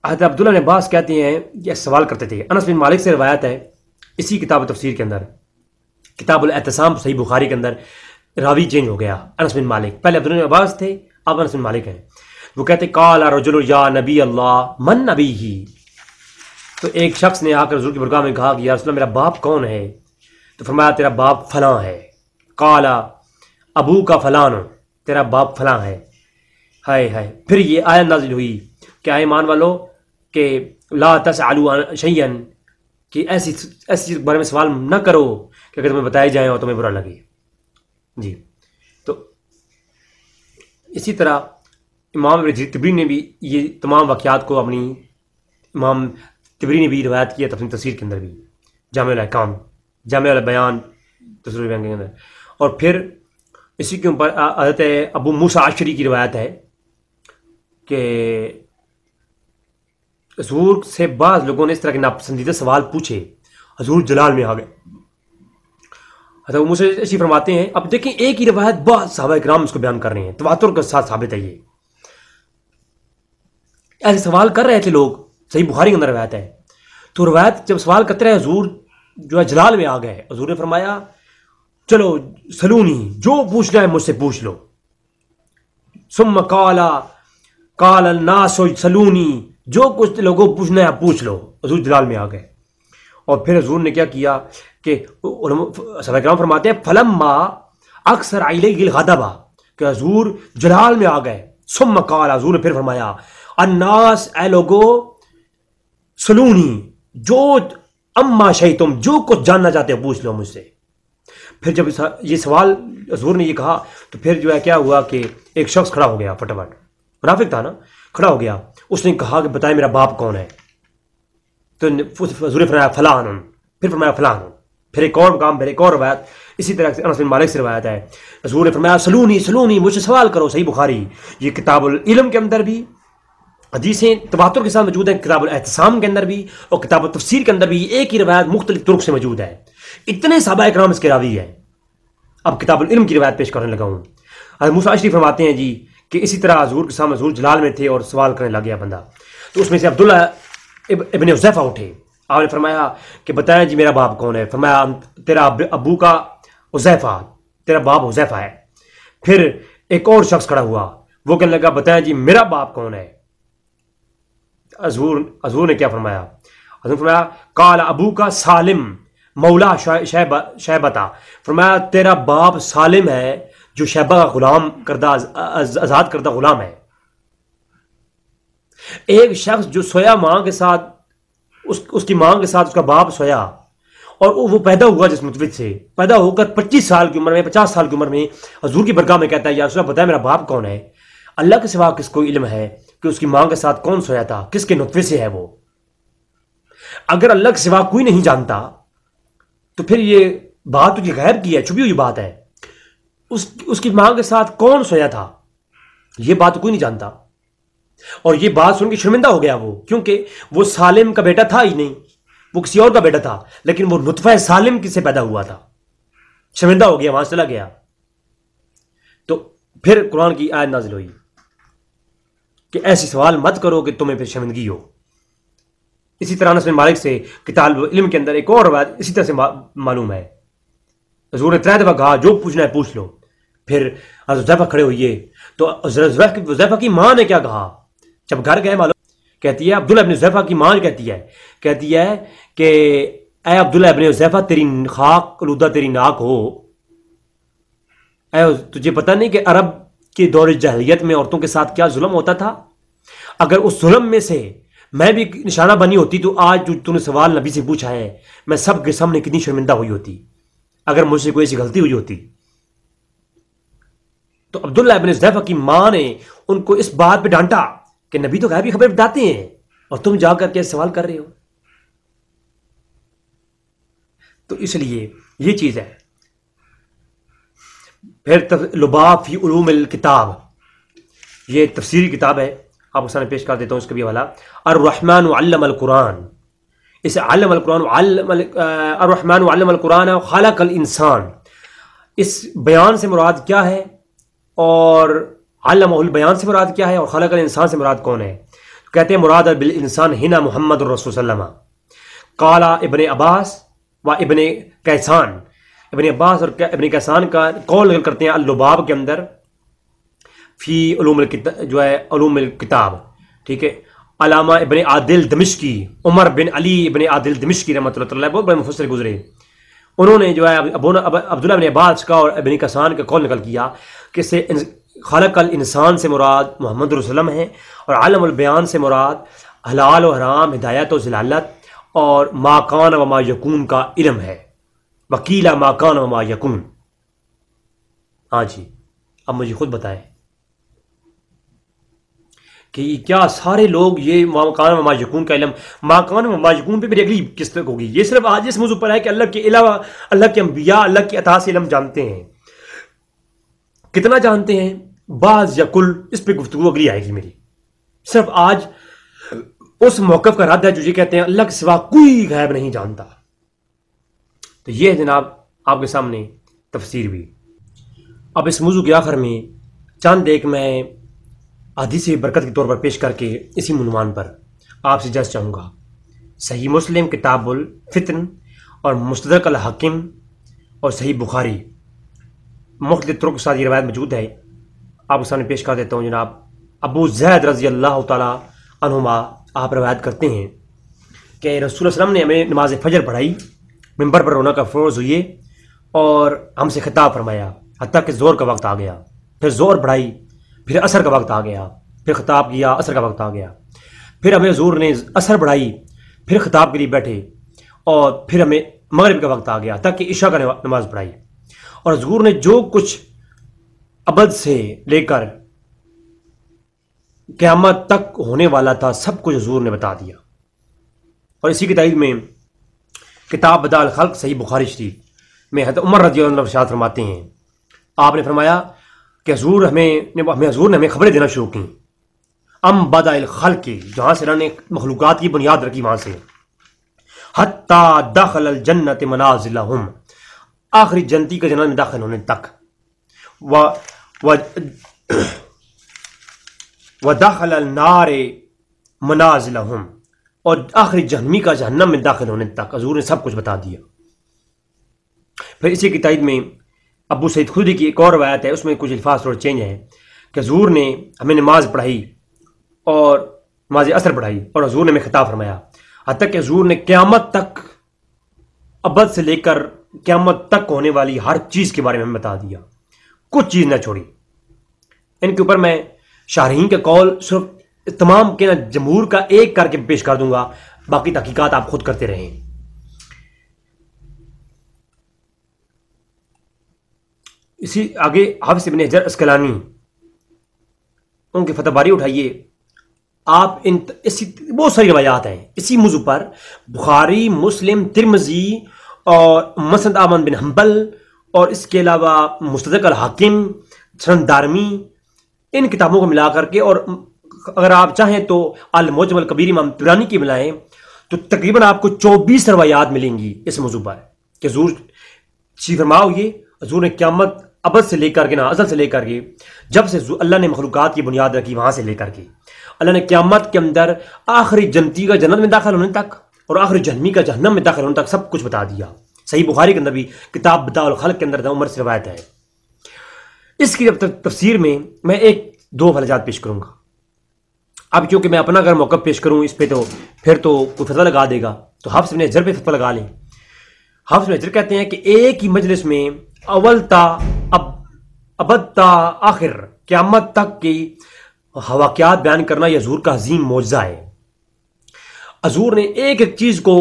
حضرت عبداللہ بن عباس کہتے ہیں یہ سوال کرتے تھے۔ انس بن مالک سے روایت ہے اسی کتاب تفسیر کے اندر، کتاب الاعتصام صحیح بخاری کے اندر، راوی چینج ہو گیا، انس بن مالک، پہلے عبداللہ بن عباس تھے، اب انس بن مالک ہیں۔ وہ کہتے قال رجل یا نبی اللہ من نبی ہی، تو ایک شخص نے آ کر حضور کی بارگاہ میں کہا کہ یا رسول اللہ میرا باپ کون ہے، تو فرمایا تیرا باپ فلاں ہے۔ قال ابو کا فلاں، تیرا باپ فلاں ہے۔ ہائے ہائے، پھر یہ آیت نازل ہوئی کہ اے ایمان والو کہ لا تسألوا عن شیئا، کہ ایسی چیز کے بارے میں سوال نہ کرو کہ اگر تمہیں بتائے جائیں اور تمہیں برا لگے۔ جی، تو اسی طرح امام ابن جریر طبری نے بھی یہ تمام واقعات کو اپنی، امام طبری نے بھی روایت کیا اپنی تفسیر کے اندر بھی، جامع الاحکام، جامع البیان تفسیر البیان کے اندر۔ اور پھر اسی کے اوپر حضرت ابو موسیٰ اشعری کی روایت ہے کہ حضور سے بعض لوگوں نے اس طرح کے ناپسندیدہ سوال پوچھے، حضور جلال میں آ گئے۔ حضرت ابو موسیٰ اشعری فرماتے ہیں، اب دیکھیں ایک ہی روایت بعض صحابہ کرام اس کو بیان کر رہے ہیں، تواتر کے ساتھ ثابت ہے۔ یہ ایسے سوال کر رہے تھے لوگ، صحیح بخاری کے اندر روایت ہے۔ تو روایت جب سوال کرتے رہے، حضور جو ہے جلال میں آ گئے، حضور نے فرمایا چلو سلونی، جو پوچھنا ہے مجھ سے پوچھ لو۔ ثم قال الناس سلونی، جو کچھ لوگوں کو پوچھنا ہے پوچھ لو، حضور جلال میں آ گئے۔ اور پھر حضور نے کیا کیا کہ صحابہ کرام فرماتے ہیں فلما اکثر علیہ الغضب، کہ حضور جلال میں آ گئے۔ ثم قال، حضور نے پھر فرمایا الناس، اے لوگو، سلونی، جو اما شئتم، جو کچھ جاننا چاہتے ہو پوچھ لو مجھ سے۔ پھر جب یہ سوال حضور نے یہ کہا تو پھر جو ہے کیا ہوا کہ ایک شخص کھڑا ہو گیا، فٹافٹ منافق تھا نا، کھڑا ہو گیا، اس نے کہا کہ بتائیں میرا باپ کون ہے۔ تو حضور نے فرمایا فلان، پھر فرمایا فلان، پھر ایک اور مقام، پھر ایک اور روایت اسی طرح سے انس بن مالک سے روایت ہے، حضور نے فرمایا سلونی سلونی، مجھ سے سوال کرو۔ صحیح بخاری، یہ کتاب العلم کے اندر بھی حدیثیں تواتر کے ساتھ موجود ہیں، کتاب الاعتصام کے اندر بھی اور کتاب التفسیر کے اندر بھی ایک ہی روایت مختلف طرق سے موجود ہے۔ اتنے صحابہ کرام اس کے راوی ہیں۔ اب کتاب العلم کی روایت پیش کرنے لگا ہوں۔ حضرت موسیٰ اشعری فرماتے ہیں جی کہ اسی طرح حضور کے سامنے حضور جلال میں تھے اور سوال کرنے لگ گیا بندہ. تو اس میں سے عبداللہ ابن حذیفہ اٹھے. آپ نے فرمایا کہ بتائیں جی میرا باپ کون ہے؟ فرمایا تیرا ابو کا حذیفہ، تیرا باپ حذیفہ ہے. پھر ایک اور شخص کھڑا ہوا، وہ کہنے لگا بتائیں جی میرا باپ کون ہے؟ حضور نے کیا فرمایا؟ حضور نے فرمایا قال ابو کا سالم مولا شیبتا. فرمایا تیرا باپ سالم ہے جو شیبہ کا غلام کردہ آزاد کردہ غلام ہے. ایک شخص جو سویا ماں کے ساتھ، اس کی ماں کے ساتھ اس کا باپ سویا، اور وہ پیدا ہوا جس نطفے سے، پیدا ہو کر 25 سال کی عمر میں 50 سال کی عمر میں حضور کی برگاہ میں کہتا ہے یا رسول اللہ بتایا میرا باپ کون ہے؟ اللہ کے سوا کس کو علم ہے کہ اس کی ماں کے ساتھ کون سویا تھا، کس کے نطفے سے ہے وہ؟ اگر اللہ کے سوا کوئی نہیں جانتا تو پھر یہ بات تو یہ غیب کی ہے، چھپی ہوئی بات ہے. اس کی ماں کے ساتھ کون سویا تھا یہ بات کوئی نہیں جانتا. اور یہ بات سن کے شرمندہ ہو گیا وہ، کیونکہ وہ سالم کا بیٹا تھا ہی نہیں، وہ کسی اور کا بیٹا تھا، لیکن وہ نطفہ سالم کس سے پیدا ہوا تھا. شرمندہ ہو گیا، وہاں چلا گیا. تو پھر قرآن کی آیت نازل ہوئی کہ ایسی سوال مت کرو کہ تمہیں پھر شرمندگی ہو. اسی طرح انس بن مالک سے طالب علم کے اندر ایک اور روایت اسی طرح سے معلوم ہے. حضور نے 3 دفعہ کہا جو پوچھنا ہے پوچھ لو. پھر حضرت حذیفہ کھڑے ہوئے تو حذیفہ کی ماں نے کیا کہا جب گھر گئے؟ معلوم کہتی ہے عبداللہ ابن حذیفہ کی ماں کہتی ہے کہ اے عبداللہ ابن حذیفہ تیری خاک آلودہ تیری ناک ہو. اے تجھے پتہ نہیں کہ عرب کے دور جاہلیت میں عورتوں کے ساتھ کیا ظلم ہوتا تھا؟ اگر اس ظلم میں سے میں بھی نشانہ بنی ہوتی تو آج جو تو نے سوال نبی سے پوچھا ہے میں سب کے سامنے کتنی شرمندہ ہوئی ہوتی اگر مجھ سے کوئی ایسی غلطی ہوئی ہوتی. تو عبداللہ ابن حذیفہ کی ماں نے ان کو اس بات پہ ڈانٹا کہ نبی تو غیبی خبر بتاتے ہیں اور تم جا کر کے سوال کر رہے ہو. تو اس لیے یہ چیز ہے. پھر لباب فی علوم الکتاب، یہ تفسیری کتاب ہے، آپ کو سامنے پیش کر دیتا ہوں اس کا بھی حوالہ. الرحمن علم القرآن، اسے علم القرآن الرحمن علم القرآن خلق الانسان، اس بیان سے مراد کیا ہے اور علمہ البیان سے مراد کیا ہے اور خلق الانسان سے مراد کون ہے؟ کہتے ہیں مراد بالانسان ہنا محمد الرسول صلی اللہ علیہ وسلم. قال ابن عباس و ابن کیسان، ابن عباس اور ابن کیسان کا قول نقل کرتے ہیں اللباب کے اندر فی علوم الکتاب جو ہے علوم الکتاب. ٹھیک ہے. علامہ ابن عادل دمشقی، عمر بن علی ابن عادل دمشقی رحمۃ اللہ علیہ بہت بڑے مفسر گزرے، انہوں نے جو ہے عبداللہ ابن عباس کا اور ابن کیسان کا قول نقل کیا کہ سے خلق الانسان سے مراد محمد رسول اللہ ہے اور عالم البیان سے مراد حلال و حرام، ہدایت و ضلالت اور ما کان و ما یکون کا علم ہے. وکیلا ما کان و ما یکون. ہاں جی اب مجھے خود بتائیں کہ کیا سارے لوگ یہ ما کان و ما یکون کا علم، ما کان و ما یکون پہ میری اگلی کس تک ہوگی؟ یہ صرف آج اس موضوع پر ہے کہ اللہ کے علاوہ اللہ کے انبیاء اللہ کی عطا سے علم جانتے ہیں. کتنا جانتے ہیں؟ بعض یا کل، اس پہ گفتگو اگلی آئے گی میری. صرف آج اس موقف کا رد ہے جو یہ کہتے ہیں اللہ کے سوا کوئی غیب نہیں جانتا. تو یہ ہے جناب آپ کے سامنے تفسیر بھی. اب اس موضوع کے آخر میں چند ایک میں حدیث برکت کے طور پر پیش کر کے اسی عنوان پر آپ سے اجازت چاہوں گا. صحیح مسلم کتاب الفتن اور مستدرک الحاکم اور صحیح بخاری مختلف طرق کے ساتھ یہ روایت موجود ہے. آپ کے سامنے پیش کر دیتا ہوں. جناب ابو زید رضی اللہ تعالیٰ عنہما آپ روایت کرتے ہیں کہ رسول اللہ صلی اللہ علیہ وسلم نے ہمیں نماز فجر پڑھائی، ممبر پر رونا کا فروز ہوئے اور ہم سے خطاب فرمایا حتیٰ کہ زور کا وقت آ گیا. پھر زور پڑھائی، پھر عصر کا وقت آ گیا، پھر خطاب کیا، عصر کا وقت آ گیا. پھر ہمیں حضور نے عصر پڑھائی، پھر خطاب کے لیے بیٹھے اور پھر ہمیں مغرب کا وقت آ گیا تاکہ عشاء کا نماز پڑھائی. اور حضور نے جو کچھ ابد سے لے کر قیامت تک ہونے والا تھا سب کچھ حضور نے بتا دیا. اور اسی کی تائید میں کتاب بداء الخلق صحیح بخاری شریف میں حضرت عمر رضی اللہ عنہ ارشاد فرماتے ہیں، آپ نے فرمایا کہ حضور نے ہمیں خبریں دینا شروع کی. ام بداء الخلق کی، جہاں سے اللہ نے مخلوقات کی بنیاد رکھی وہاں سے، حتی دخل الجنت منازلہم، آخری جنتی کا جنت میں داخل ہونے تک. وَدَخَلَ النَّارِ مَنَازِلَهُمْ، اور آخری جہنمی کا جہنم میں داخل ہونے تک حضور نے سب کچھ بتا دیا۔ پھر اسی کی تائید میں ابو سعید خدری کی ایک اور روایت ہے، اس میں کچھ الفاظ تھوڑے چینج ہیں کہ حضور نے ہمیں نماز پڑھائی اور نماز عصر پڑھائی، اور حضور نے ہمیں خطاب فرمایا، حتیٰ کہ حضور نے قیامت تک، ابد سے لے کر قیامت تک ہونے والی ہر چیز کے بارے میں ہمیں بتا دیا، کچھ چیز نہ چھوڑی۔ ان کے اوپر میں شارحین کے قول صرف تمام کے جمہور کا ایک کر کے پیش کر دوں گا، باقی تحقیقات آپ خود کرتے رہیں۔ اسی آگے حافظ ابن حجر اسقلانی، ان کی فتح باری اٹھائیے، آپ اسی بہت ساری روایات ہیں اسی موضوع پر، بخاری، مسلم، ترمذی اور مسند احمد بن حنبل، اور اس کے علاوہ مستدرک الحاکم، سنن دارمی، ان کتابوں کو ملا کر کے، اور اگر آپ چاہیں تو المعجم الکبیر امام طبرانی کی ملائیں تو تقریباً آپ کو 24 روایات ملیں گی اس موضوع پر کہ حضور فرماؤ، یہ حضور نے قیامت ابد سے لے کر کے، ازل سے لے کر کے، جب سے اللہ نے مخلوقات کی بنیاد رکھی وہاں سے لے کر کے اللہ نے قیامت کے اندر آخری جنتی کا جنت میں داخل ہونے تک اور آخری جہنمی کا جہنم میں داخل ہونے تک سب کچھ بتا دیا۔ صحیح بخاری کے اندر بھی کتاب بداء الخلق کے اندر عمر سے روایت ہے۔ اس کی تفسیر میں میں ایک دو فلجات پیش کروں گا۔ اب کیونکہ میں اپنا اگر موقف پیش کروں اس پہ تو پھر تو کوئی فتویٰ لگا دے گا، تو حافظ ابن حجر پہ فتویٰ لگا لیں۔ حافظ ابن حجر کہتے ہیں کہ ایک ہی مجلس میں اول تا ابد تا آخر قیامت تک کی واقعات بیان کرنا یہ حضور کا عظیم معجزہ ہے۔ حضور نے ایک ایک چیز کو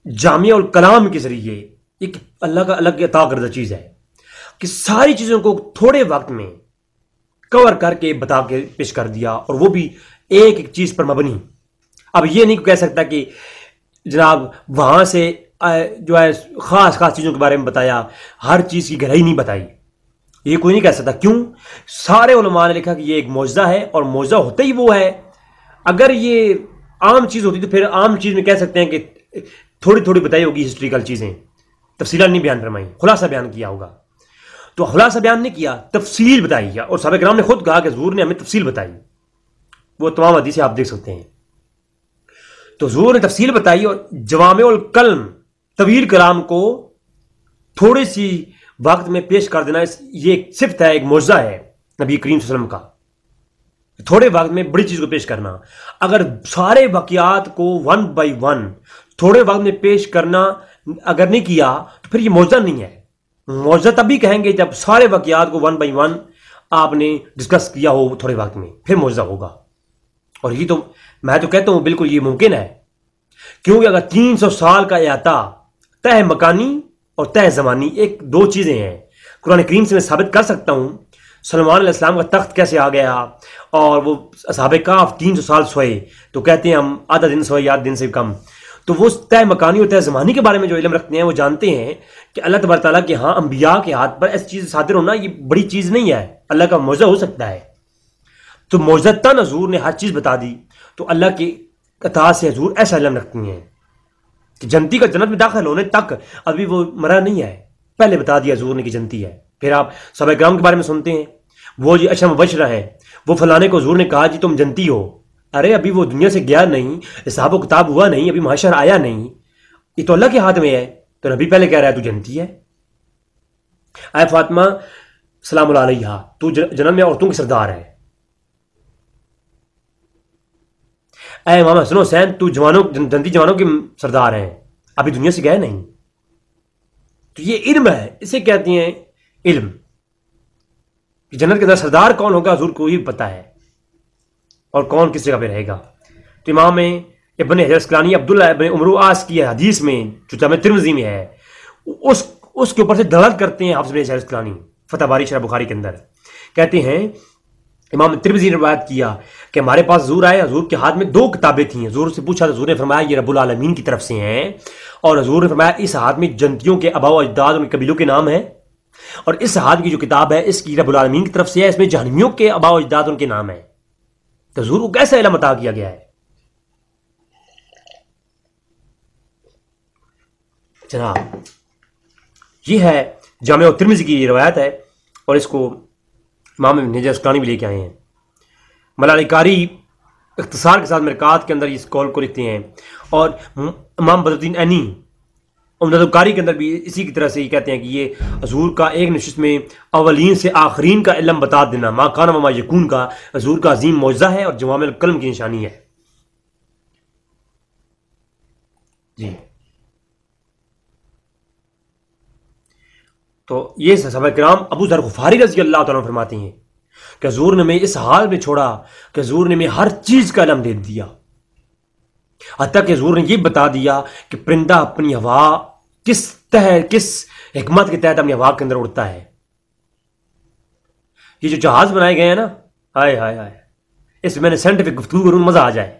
جامع الکلام کے ذریعے، ایک اللہ کا الگ عطا کردہ چیز ہے کہ ساری چیزوں کو تھوڑے وقت میں کور کر کے بتا کے پیش کر دیا، اور وہ بھی ایک ایک چیز پر مبنی۔ اب یہ نہیں کہہ سکتا کہ جناب وہاں سے جو ہے خاص خاص چیزوں کے بارے میں بتایا، ہر چیز کی گہرائی نہیں بتائی، یہ کوئی نہیں کہہ سکتا۔ کیوں؟ سارے علماء نے لکھا کہ یہ ایک معجزہ ہے، اور معجزہ ہوتا ہی وہ ہے۔ اگر یہ عام چیز ہوتی تو پھر عام چیز میں کہہ سکتے ہیں کہ تھوڑی تھوڑی بتائی ہوگی ہسٹوریکل چیزیں، تفصیلات نہیں بیان فرمائی، خلاصہ بیان کیا ہوگا۔ تو خلاصہ بیان نہیں کیا، تفصیل بتائی، اور صحابہ کرام نے خود کہا کہ حضور نے ہمیں تفصیل بتائی، وہ تمام حدیثیں آپ دیکھ سکتے ہیں۔ تو حضور نے تفصیل بتائی، اور جوامع الکلم، طویل کلام کو تھوڑی سی وقت میں پیش کر دینا، یہ ایک صفت ہے، ایک معجزہ ہے نبی کریم صلی اللہ علیہ وسلم کا، تھوڑے وقت میں بڑی چیز کو پیش کرنا۔ اگر سارے واقعات کو ون بائی ون تھوڑے وقت میں پیش کرنا اگر نہیں کیا تو پھر یہ معجزہ نہیں ہے۔ معجزہ تبھی کہیں گے جب سارے واقعات کو ون بائی ون آپ نے ڈسکس کیا ہو تھوڑے وقت میں، پھر معجزہ ہوگا۔ اور یہ تو میں تو کہتا ہوں بالکل یہ ممکن ہے، کیونکہ اگر 300 سال کا احاطہ، تہ مکانی اور تہ زمانی، ایک دو چیزیں ہیں، قرآن کریم سے میں ثابت کر سکتا ہوں سلمان علیہ السلام کا تخت کیسے آ گیا، اور وہ اصحاب کہف 300 سال سوئے، تو کہتے ہیں ہم آدھا دن سوئے یا آدھا دن سے کم۔ تو وہ طے مکانی اور طے زمانی کے بارے میں جو علم رکھتے ہیں وہ جانتے ہیں کہ اللہ تبارک تعالیٰ کے ہاں انبیاء کے ہاتھ پر ایسی چیز صادر ہونا یہ بڑی چیز نہیں ہے، اللہ کا معجزہ ہو سکتا ہے۔ تو معجزتاً حضور نے ہر چیز بتا دی، تو اللہ کی عطا سے حضور ایسا علم رکھتی ہیں کہ جنتی کا جنت میں داخل ہونے تک ابھی وہ مرا نہیں ہے، پہلے بتا دیا حضور نے کہ جنتی ہے۔ پھر آپ صحابہ کرام کے بارے میں سنتے ہیں، وہ جی اشم مبشرہ ہے، وہ فلانے کو حضور نے کہا جی تم جنتی ہو، ارے ابھی وہ دنیا سے گیا نہیں، حساب و کتاب ہوا نہیں، ابھی محشر آیا نہیں، یہ تو اللہ کے ہاتھ میں ہے، تو نبی پہلے کہہ رہا ہے تو جنتی ہے۔ اے فاطمہ سلام اللہ علیہا، تو جنت میں عورتوں کی سردار ہے۔ اے امام حسن حسین، تو جنتی جوانوں کے سردار ہیں، ابھی دنیا سے گئے نہیں۔ تو یہ علم ہے، اسے کہتے ہیں علم، کہ جنت کے اندر سردار کون ہوگا حضور کو ہی پتہ ہے، اور کون کس جگہ پہ رہے گا۔ تو امام ابن حجر اسقلانی عبداللہ ابن عمرو آس کی حدیث میں جو جامع ترمذی میں ہے اس کے اوپر سے دلالت کرتے ہیں حافظ ابن حجر اسقلانی فتح باری شرح بخاری کے اندر، کہتے ہیں امام ترمذی نے روایت کیا کہ ہمارے پاس حضور آئے، حضور کے ہاتھ میں 2 کتابیں تھیں، حضور سے پوچھا، حضور نے فرمایا یہ رب العالمین کی طرف سے ہیں، اور حضور نے فرمایا اس ہاتھ میں جنتیوں کے آباء و اجداد ان کے قبیلوں کے نام ہیں، اور اس ہاتھ کی جو کتاب ہے اس کی رب العالمین کی طرف سے ہے، اس میں جہنمیوں کے آباء و اجداد ان کے نام ہیں۔ تو حضور کو کیسا علم عطا کیا گیا ہے؟ جناب یہ ہے جامع ترمذی کی روایت ہے، اور اس کو امام ابن حجر اسقلانی بھی لے کے آئے ہیں۔ ملالہ قاری اختصار کے ساتھ مرکات کے اندر اس قول کو لکھتے ہیں، اور امام بدر الدین عینی عمدۃ القاری کے اندر بھی اسی کی طرح سے یہ کہتے ہیں کہ یہ حضور کا ایک نشست میں اولین سے آخرین کا علم بتا دینا، ما کان و ما یکون کا حضور کا عظیم معجزہ ہے اور جوامع الکلم کی نشانی ہے۔ جی تو یہ صحابہ کرام ابو ذر غفاری رضی اللہ تعالیٰ عنہ فرماتے ہیں کہ حضور نے میں اس حال میں چھوڑا کہ حضور نے میں ہر چیز کا علم دے دیا، حتیٰ کہ حضور نے یہ بتا دیا کہ پرندہ اپنی ہوا کس حکمت کے تحت اپنی ہوا کے اندر اڑتا ہے۔ یہ جو جہاز بنائے گئے ہیں نا، ہائے ہائے ہائے، اس میں نے سائنٹیفک گفتگو کروں مزہ آ جائے۔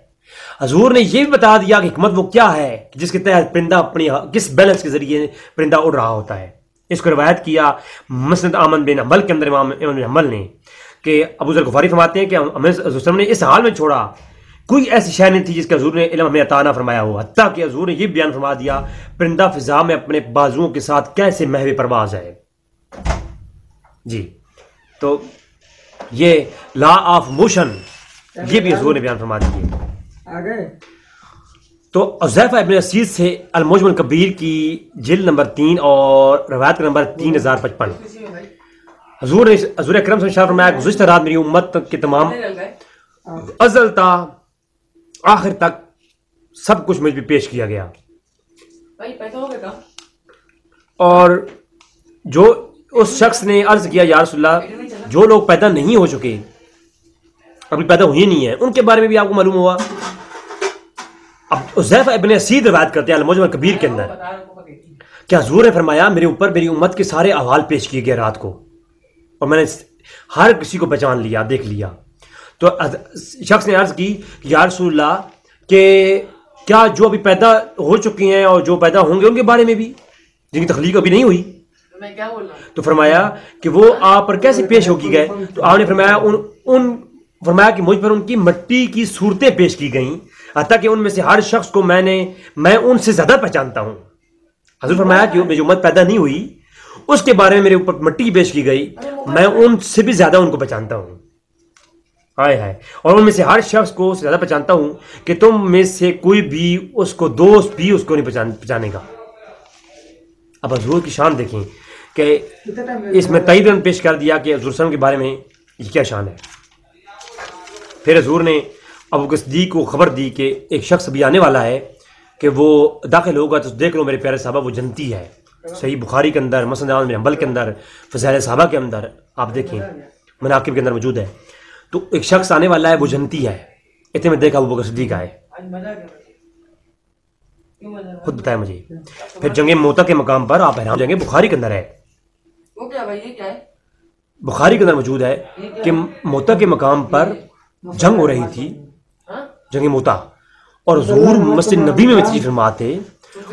حضور نے یہ بھی بتا دیا کہ حکمت وہ کیا ہے جس کے تحت پرندہ اپنی کس بیلنس کے ذریعے پرندہ اڑ رہا ہوتا ہے۔ اس کو روایت کیا مسند احمد بن حنبل کے اندر امام بن حنبل نے کہ ابو ذر غفاری فرماتے ہیں کہ حضور نے اس حال میں چھوڑا، کوئی ایسی شے نہیں تھی جس کا حضور نے علم ہمیں عطا نہ فرمایا ہو، حتیٰ کہ حضور نے یہ بیان فرما دیا پرندہ فضا میں اپنے بازوؤں کے ساتھ کیسے محو پرواز ہے۔ جی تو یہ لا آف موشن یہ بھی حضور نے بیان فرما دیے۔ تو حذیفہ ابن اسید سے المعجم الکبیر کی جلد نمبر 3 اور روایت نمبر 3055، حضور اکرم صلی اللہ علیہ وسلم فرمایا گزشتہ رات میری امت کے تمام ازل تا آخر تک سب کچھ مجھ پہ پیش کیا گیا، اور جو اس شخص نے عرض کیا یا رسول اللہ جو لوگ پیدا نہیں ہو چکے، ابھی پیدا ہوئے نہیں ہیں، ان کے بارے میں بھی آپ کو معلوم ہوا۔ اب حذیفہ ابن اسید روایت کرتے ہیں المعجم الکبیر کے اندر کہ حضور نے فرمایا میرے اوپر میری امت کے سارے احوال پیش کیے گئے رات کو، اور میں نے ہر کسی کو پہچان لیا، دیکھ لیا۔ تو شخص نے عرض کی یا رسول اللہ کہ کیا جو ابھی پیدا ہو چکی ہیں اور جو پیدا ہوں گے ان کے بارے میں بھی جن کی تخلیق ابھی نہیں ہوئی؟ تو فرمایا کہ وہ آپ پر کیسے پیش ہو کی گئے؟ تو آپ نے فرمایا کہ مجھ پر ان کی مٹی کی صورتیں پیش کی گئیں، حتیٰ کہ ان میں سے ہر شخص کو میں ان سے زیادہ پہچانتا ہوں۔ حضور فرمایا کہ میری امت پیدا نہیں ہوئی اس کے بارے میں میرے اوپر مٹی پیش کی گئی، میں ان سے بھی زیادہ ان کو پہچانتا ہوں، ہائے ہائے، اور ان میں سے ہر شخص کو زیادہ پہچانتا ہوں کہ تم میں سے کوئی بھی اس کو دوست بھی اس کو نہیں پہچانے گا۔ اب حضور کی شان دیکھیں کہ اس میں تائیدن پیش کر دیا کہ حضور صلی اللہ علیہ وسلم کے بارے میں یہ کیا شان ہے۔ پھر حضور نے ابو بکر صدیق کو خبر دی کہ ایک شخص بھی آنے والا ہے کہ وہ داخل ہوگا تو دیکھ لو میرے پیارے صحابہ وہ جنتی ہے۔ صحیح بخاری کے اندر، مسند احمد بن حنبل کے اندر، فضائل صحابہ کے اندر آپ دیکھیں، مناقب کے اندر موجود ہے۔ تو ایک شخص آنے والا ہے وہ جنتی ہے، اتنے میں دیکھا ابو بکر صدیق آئے، خود بتائیں مجھے۔ پھر جنگ موتا کے مقام پر آپ حیران جنگ بخاری کے اندر ہے، بخاری کے اندر موجود ہے کہ موتا کے مقام پر جنگ ہو رہی تھی، جنگ موتا، اور حضور مسجد نبی میں تشریف فرما تھے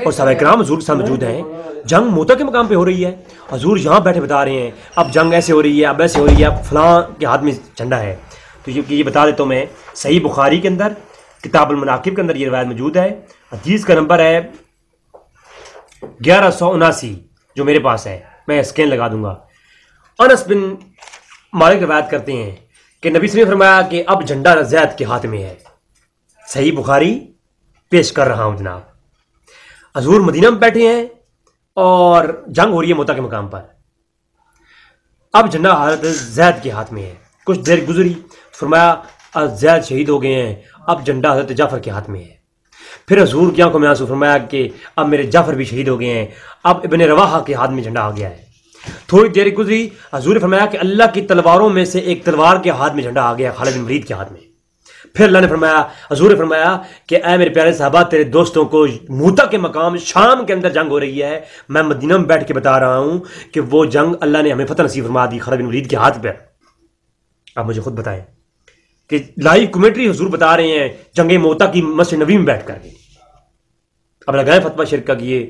اور صحابہ کرام حضور کے ساتھ موجود ہیں۔ جنگ موتا کے مقام پہ ہو رہی ہے، حضور یہاں بیٹھے بتا رہے ہیں اب جنگ ایسے ہو رہی ہے، اب ایسے ہو رہی ہے، اب فلاں کے ہاتھ میں جھنڈا ہے۔ تو یہ بتا دیتا ہوں میں، صحیح بخاری کے اندر کتاب المناقب کے اندر یہ روایت موجود ہے، حدیث کا نمبر ہے 1179 جو میرے پاس ہے، میں اسکین لگا دوں گا۔ انس بن مالک روایت کرتے ہیں کہ نبی صلی اللہ علیہ وسلم نے فرمایا کہ اب جھنڈا زید کے ہاتھ میں ہے، صحیح بخاری پیش کر رہا ہوں جناب۔ حضور مدینہ میں بیٹھے ہیں اور جنگ ہو رہی ہے موتا کے مقام پر، اب جھنڈا حضرت زید کے ہاتھ میں ہے۔ کچھ دیر گزری، فرمایا زید شہید ہو گئے ہیں، اب جھنڈا حضرت جعفر کے ہاتھ میں ہے۔ پھر حضور کی آنکھوں میں آنسو، فرمایا کہ اب میرے جعفر بھی شہید ہو گئے ہیں، اب ابن رواحہ کے ہاتھ میں جھنڈا آ گیا ہے۔ تھوڑی دیر گزری، حضور نے فرمایا کہ اللہ کی تلواروں میں سے ایک تلوار کے ہاتھ میں جھنڈا آ گیا، خالد بن ولید کے ہاتھ میں۔ پھر اللہ نے فرمایا، حضور نے فرمایا کہ اے میرے پیارے صحابہ، تیرے دوستوں کو موتا کے مقام شام کے اندر جنگ ہو رہی ہے، میں مدینہ میں بیٹھ کے بتا رہا ہوں کہ وہ جنگ اللہ نے ہمیں فتح نصیب فرما دی خالد بن ولید کے ہاتھ پہ۔ آپ مجھے خود بتائیں کہ لائیو کمیٹری حضور بتا رہے ہیں جنگ موتا کی مسجد نبی میں بیٹھ کر کے، اب لگائیں فتویٰ شرک کا کہ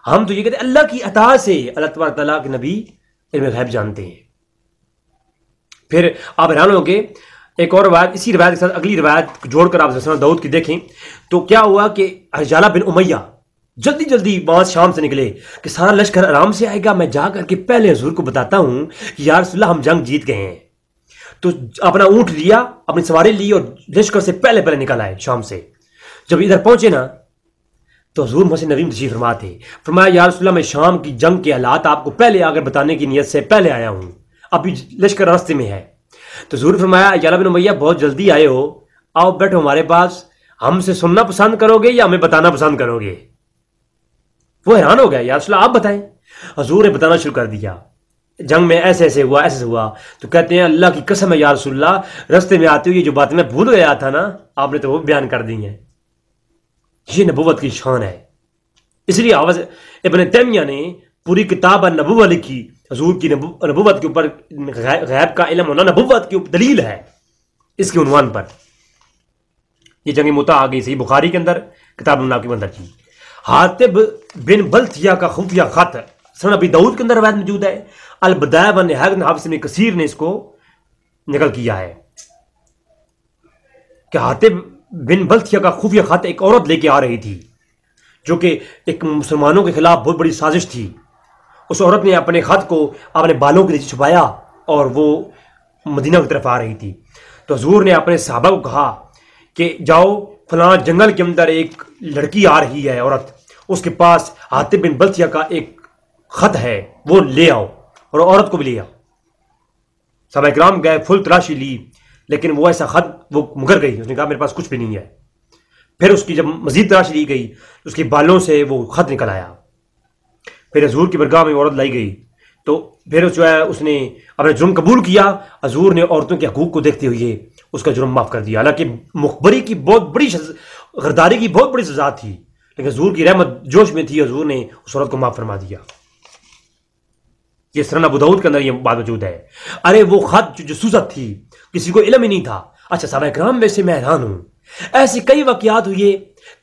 ہم تو یہ کہتے ہیں اللہ کی عطا سے اللہ تبارک تعالیٰ کے نبی علم غیب جانتے ہیں۔ پھر آپ حیران ہوں گے، ایک اور روایت، اسی روایت کے ساتھ اگلی روایت جوڑ کر آپ سنن داؤد کی دیکھیں تو کیا ہوا کہ حجالہ بن امیہ جلدی جلدی وہاں شام سے نکلے کہ سارا لشکر آرام سے آئے گا، میں جا کر کے پہلے حضور کو بتاتا ہوں کہ یا رسول اللہ ہم جنگ جیت گئے ہیں۔ تو اپنا اونٹ لیا، اپنی سواری لی اور لشکر سے پہلے پہلے نکل آئے شام سے. جب ادھر پہنچے نا تو حضور مسجد نبی میں تشریف فرما تھے. فرمایا یا رسول اللہ میں شام کی جنگ کے حالات آپ کو پہلے آ کر بتانے کی نیت سے پہلے آیا ہوں، ابھی لشکر راستے میں ہے. تو حضور فرمایا یعلا بن امیہ بہت جلدی آئے ہو، آؤ بیٹھو ہمارے پاس، ہم سے سننا پسند کرو گے یا ہمیں بتانا پسند کرو گے؟ وہ حیران ہو گیا، یا رسول اللہ آپ بتائیں. حضور نے بتانا شروع کر دیا، جنگ میں ایسے ایسے ہوا، ایسے ہوا. تو کہتے ہیں اللہ کی قسم ہے یا رسول اللہ، رستے میں آتے ہوئے جو باتیں میں بھول گیا تھا نا، آپ نے تو وہ بیان کر دی ہیں. یہ نبوت کی شان ہے. اس لیے ابن تیمیہ نے پوری کتاب النبوہ لکھی. حضور کی نبوت کے اوپر غیب کا علم ہونا نبوت کی دلیل ہے، اس کے عنوان پر. یہ جنگ موتا آ گئی صحیح بخاری کے اندر کتاب المناقب کے اندر کی. حاطب بن بلتیہ کا خفیہ خط سنن ابی داؤد کے اندر روایت موجود ہے. البدایہ و النہایہ حافظ ابن کثیر نے اس کو نقل کیا ہے کہ حاطب بن بلتیہ کا خفیہ خط ایک عورت لے کے آ رہی تھی جو کہ ایک مسلمانوں کے خلاف بہت بڑی سازش تھی. اس عورت نے اپنے خط کو اپنے بالوں کے نیچے چھپایا اور وہ مدینہ کی طرف آ رہی تھی. تو حضور نے اپنے صحابہ کو کہا کہ جاؤ فلاں جنگل کے اندر ایک لڑکی آ رہی ہے عورت، اس کے پاس حاطب بن بلتیہ کا ایک خط ہے، وہ لے آؤ، اور عورت کو بھی لے آؤ. صحابہ کرام گئے، فل تلاشی لی، لیکن وہ ایسا خط، وہ مگر گئی. اس نے کہا میرے پاس کچھ بھی نہیں ہے. پھر اس کی جب مزید تلاشی لی گئی، اس کے بالوں سے وہ خط نکل آیا. پھر حضور کی برگاہ میں عورت لائی گئی. تو پھر جو ہے اس نے اپنا جرم قبول کیا. حضور نے عورتوں کے حقوق کو دیکھتے ہوئے اس کا جرم معاف کر دیا. حالانکہ مخبری کی بہت بڑی غداری کی بہت بڑی سزا تھی، لیکن حضور کی رحمت جوش میں تھی، حضور نے اس عورت کو معاف فرما دیا. یہ سنن ابو داؤد کے اندر یہ بات موجود ہے. ارے وہ خط جو جاسوست تھی، کسی کو علم ہی نہیں تھا. اچھا صحابہ کرام میں سے میں حیران ہوں، ایسے کئی واقعات ہوئے،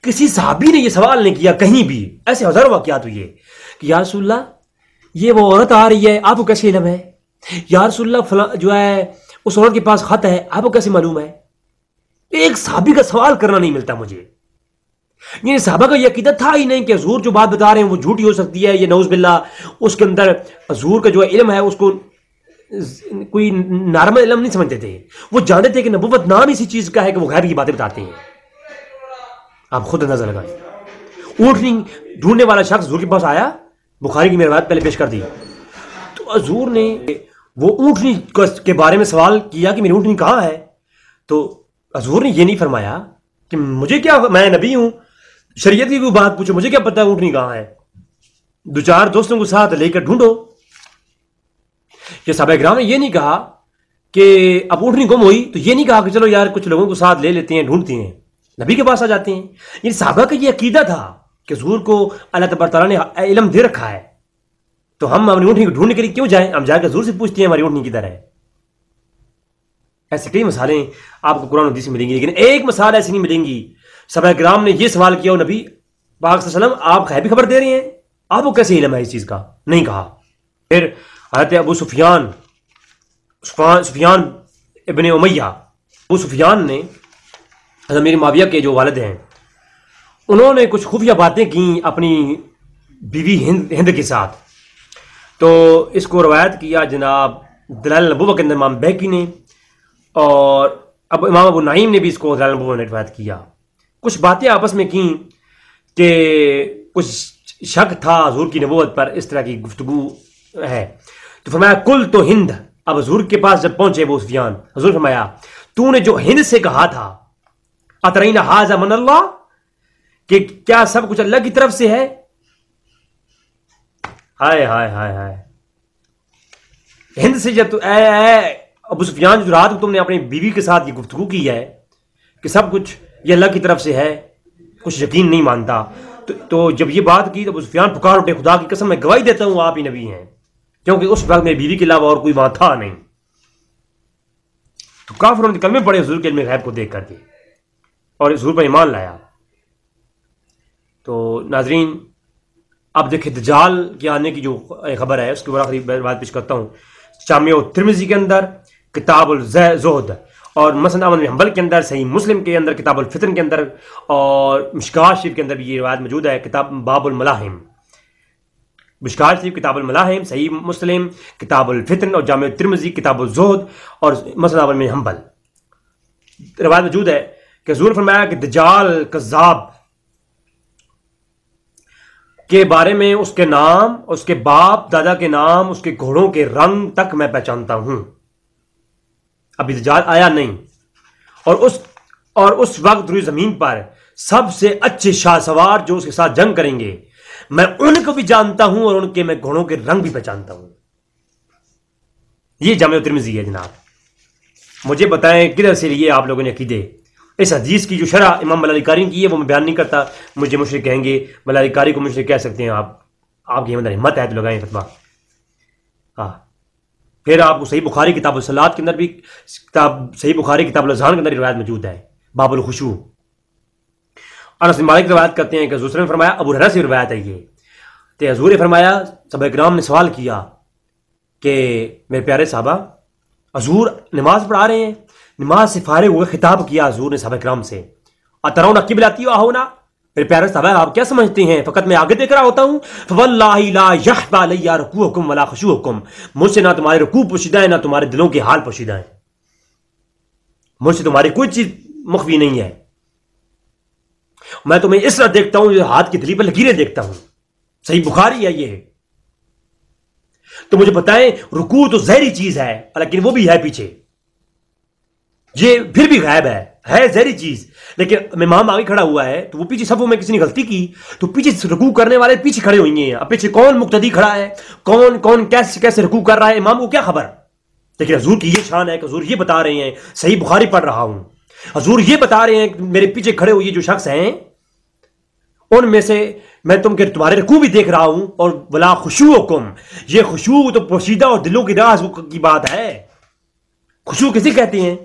کسی صحابی نے یہ سوال نہیں کیا کہیں بھی. ایسے ہزاروں واقعات ہوئے کہ یا رسول اللہ یہ وہ عورت آ رہی ہے، آپ کو کیسے علم ہے؟ یا رسول اللہ فلاں جو ہے اس عورت کے پاس خط ہے، آپ کو کیسے معلوم ہے؟ ایک صحابی کا سوال کرنا نہیں ملتا مجھے. یعنی صحابہ کا یہ عقیدہ تھا ہی نہیں کہ حضور جو بات بتا رہے ہیں وہ جھوٹی ہو سکتی ہے، یہ نعوذ باللہ. اس کے اندر حضور کا جو علم ہے اس کو کوئی نارمل علم نہیں سمجھتے تھے. وہ جانتے تھے کہ نبوت نام اسی چیز کا ہے کہ وہ غیب کی باتیں بتاتے ہیں. آپ خود اندازہ لگائیں. اونٹنی ڈھونڈنے والا شخص حضور کے پاس آیا، بخاری کی میں روایت پہلے پیش کر دی. تو حضور نے وہ اونٹنی کے بارے میں سوال کیا کہ میری اونٹنی کہاں ہے. تو حضور نے یہ نہیں فرمایا کہ مجھے کیا، میں نبی ہوں، شریعت کی کوئی بات پوچھو، مجھے کیا پتا ہے اونٹنی کہاں ہے. دو چار دوستوں کو ساتھ لے کر ڈھونڈو. یہ صحابہ کرام نے یہ نہیں کہا کہ اب اونٹنی گم ہوئی تو یہ نہیں کہا کہ چلو یار کچھ لوگوں کو ساتھ لے لیتے ہیں، ڈھونڈتے ہیں، نبی کے پاس آ جاتے ہیں. یہ صحابہ کا یہ عقیدہ تھا کہ حضور کو اللہ تبارک تعالیٰ نے علم دے رکھا ہے، تو ہم اپنی اونٹنی کو ڈھونڈنے کے لیے کیوں جائیں؟ ہم جا کے حضور سے پوچھتے ہیں ہماری اونٹنی کدھر ہے. ایسے کئی مثالیں آپ کو قرآن حدیث میں ملیں گی، لیکن ایک مثال ایسی نہیں ملیں گی. صحابہ کرام نے یہ سوال کیا، نبی پاک صلی اللہ علیہ وسلم آپ غیبی خبر دے رہے ہیں، آپ کو کیسے علم ہے اس چیز کا؟ نہیں کہا. پھر حضرت ابو سفیان ابن امیہ، ابو سفیان نے حضرت امیر معاویہ کے جو والد ہیں انہوں نے کچھ خفیہ باتیں کی اپنی بیوی ہند کے ساتھ. تو اس کو روایت کیا جناب دلائل النبوہ کے اندر امام بہقی نے، اور اب امام ابو نعیم نے بھی اس کو دلائل النبوہ میں روایت کیا. کچھ باتیں آپس میں کی کہ کچھ شک تھا حضور کی نبوت پر، اس طرح کی گفتگو ہے. تو فرمایا کل تو ہند. اب حضور کے پاس جب پہنچے ابو سفیان، حضور فرمایا تو نے جو ہند سے کہا تھا اترین ھذا من اللہ، کہ کیا سب کچھ اللہ کی طرف سے ہے؟ ہائے ہائے ہائے ہائے. ہند سے جب تو اے ابو سفیان جو رات کو تم نے اپنی بیوی کے ساتھ یہ گفتگو کی ہے کہ سب کچھ یہ اللہ کی طرف سے ہے، کچھ یقین نہیں مانتا. تو جب یہ بات کی تو ابو سفیان پکار اٹھے، خدا کی قسم میں گواہی دیتا ہوں آپ ہی نبی ہیں، کیونکہ اس وقت میری بیوی کے علاوہ اور کوئی وہاں تھا نہیں. تو کافروں نے کلمے پڑے حضور کے علم غیب کو دیکھ کر کے اور حضور پر ایمان لایا. تو ناظرین اب دیکھیں دجال کے آنے کی جو خبر ہے اس کے اوپر آخری بات پیش کرتا ہوں. جامع ترمذی کے اندر کتاب الزہد، اور مسند احمد بن حنبل کے اندر، صحیح مسلم کے اندر کتاب الفتن کے اندر، اور مشکوٰۃ شریف کے اندر بھی یہ روایت موجود ہے، کتاب باب الملاحم. مشکات شریف کتاب الملاحم، صحیح مسلم کتاب الفتن، اور جامع ترمذی کتاب الزہد، اور مسند احمد بن حنبل روایت موجود ہے کہ حضور نے فرمایا کہ دجال کذاب کے بارے میں اس کے نام، اس کے باپ دادا کے نام، اس کے گھوڑوں کے رنگ تک میں پہچانتا ہوں. ابھی دجال آیا نہیں، اور اس وقت روئے زمین پر سب سے اچھے شاہ سوار جو اس کے ساتھ جنگ کریں گے میں ان کو بھی جانتا ہوں، اور ان کے میں گھوڑوں کے رنگ بھی پہچانتا ہوں. یہ جامع ترمذی ہے جناب. مجھے بتائیں کدھر سے لیے آپ لوگوں نے عقیدے؟ اس حدیث کی جو شرح امام ملال قاری کی ہے وہ میں بیان نہیں کرتا. مجھے مشرک کہیں گے، ملال قاری کو مشرک کہہ سکتے ہیں آپ کی ہمت ہے تو لگائیں فتویٰ. ہاں، پھر آپ کو صحیح بخاری کتاب الصلاۃ کے اندر بھی صحیح بخاری کتاب الاذان کے اندر روایت موجود ہے، باب الخشوع. انس بن مالک روایت کرتے ہیں کہ حضور نے فرمایا، ابو ہریرہ سے روایت ہے یہ، کہ حضور نے فرمایا، صحابہ کرام نے سوال کیا کہ میرے پیارے صحابہ، حضور نماز پڑھا رہے ہیں، نماز سے فارغ ہوئے خطاب کیا حضور نے صحابہ کرام سے، اترون قبلتی واہونا، میرے پیارے صحابہ آپ کیا سمجھتے ہیں فقط میں آگے دیکھ رہا ہوتا ہوں؟ فواللہ لا یخفی علی رکوعکم ولا خشوعکم، مجھ سے نہ تمہارے رکوع پوشیدہ ہے نہ تمہارے دلوں کے حال پوشیدہ ہیں، مجھ سے تمہاری کوئی چیز مخفی نہیں ہے. میں تمہیں اس طرح دیکھتا ہوں جو ہاتھ کی تھیلی پر لکیریں دیکھتا ہوں. صحیح بخاری ہے یہ. تو مجھے بتائیں، رکوع تو ظاہری چیز ہے لیکن وہ بھی ہے پیچھے، یہ پھر بھی غائب ہے ظاہری چیز، لیکن امام آگے کھڑا ہوا ہے تو وہ پیچھے صفوں میں کسی نے غلطی کی تو پیچھے رکوع کرنے والے پیچھے کھڑے ہوئے ہیں. اب پیچھے کون مقتدی کھڑا ہے، کون کیسے رکوع کر رہا ہے، امام کو کیا خبر؟ لیکن حضور کی یہ شان ہے کہ حضور یہ بتا رہے ہیں، صحیح بخاری پڑھ رہا ہوں، حضور یہ بتا رہے ہیں کہ میرے پیچھے کھڑے ہوئے جو شخص ہیں ان میں سے میں تمہارے رکوع بھی دیکھ رہا ہوں، اور ولا خشوعکم، یہ خشوع تو پوشیدہ اور دلوں کی راز کی بات ہے. خشوع کسی کہتے ہیں؟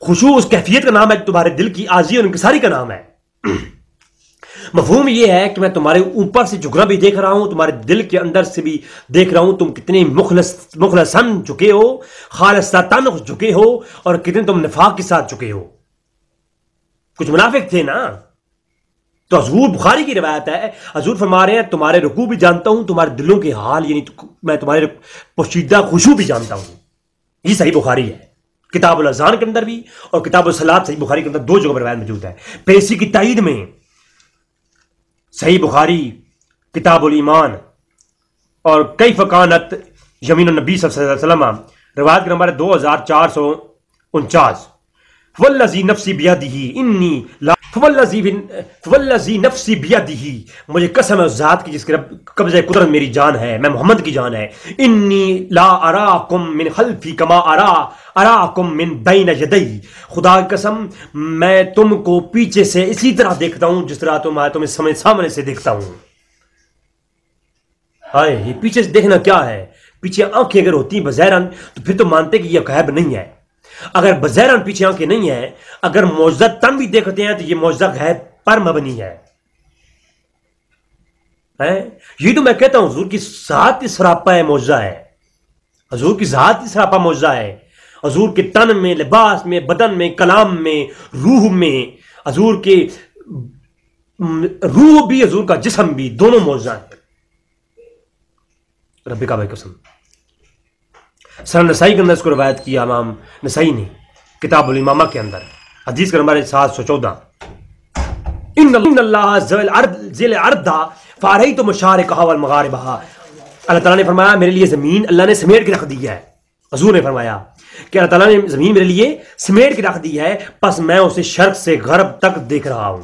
خشوع اس کیفیت کا نام ہے تمہارے دل کی آزی اور انکساری کا نام ہے. مفہوم یہ ہے کہ میں تمہارے اوپر سے جھکنا بھی دیکھ رہا ہوں، تمہارے دل کے اندر سے بھی دیکھ رہا ہوں، تم کتنے مخلصاً جھکے ہو، خالصتاً جھکے ہو، اور کتنے تم نفاق کے ساتھ جھکے ہو. کچھ منافق تھے نا. تو حضور بخاری کی روایت ہے، حضور فرما رہے ہیں تمہارے رکوع بھی جانتا ہوں، تمہارے دلوں کے حال، یعنی میں تمہارے پوشیدہ خشوع بھی جانتا ہوں. یہ صحیح بخاری ہے، کتاب الاذان کے اندر بھی اور کتاب الصلاۃ صحیح بخاری کے اندر دو جگہ پر روایت موجود ہے. پھر اسی کی تائید میں صحیح بخاری کتاب الایمان اور کیف کانت یمین النبی صلی اللہ علیہ وسلم روایت کا نمبر 2449، والذی نفسی بیدہ انی لا فوالذی نفسی بیدہ، مجھے قسم ہے اس ذات کی جس کے قبضہ قدرت میری جان ہے، میں محمد کی جان ہے. انی لا اراکم من خلفی کما اراکم من بین یدی، خدا کی قسم میں تم کو پیچھے سے اسی طرح دیکھتا ہوں جس طرح تمہیں سامنے سے دیکھتا ہوں. ہائے، یہ پیچھے سے دیکھنا کیا ہے؟ پیچھے آنکھیں اگر ہوتی بظاہراً تو پھر تو مانتے کہ یہ غیب نہیں ہے. اگر بظاہراً پیچھے آنکھیں نہیں ہیں، اگر معجزہ تن بھی دیکھتے ہیں تو یہ معجزہ غیب پر مبنی ہے. یہ تو میں کہتا ہوں حضور کی ذات سراپا ہے، معجزہ ہے. حضور کی ذات سراپا معجزہ ہے. حضور کے تن میں، لباس میں، بدن میں، کلام میں، روح میں، حضور کے روح بھی حضور کا جسم بھی دونوں معجزہ ہیں. رب کعبہ کی قسم. سنن نسائی کے اندر اس کو روایت کیا امام نسائی نے کتاب الامامہ کے اندر، حدیث کا نمبر 714، ان اللہ ذل ارض فاریت مشارقها والمغاربها، اللہ تعالیٰ نے فرمایا میرے لیے زمین اللہ نے سمیٹ کے رکھ دی ہے. حضور نے فرمایا کہ اللہ تعالیٰ نے زمین میرے لیے سمیٹ کے رکھ دی ہے، پس میں اسے شرق سے غرب تک دیکھ رہا ہوں.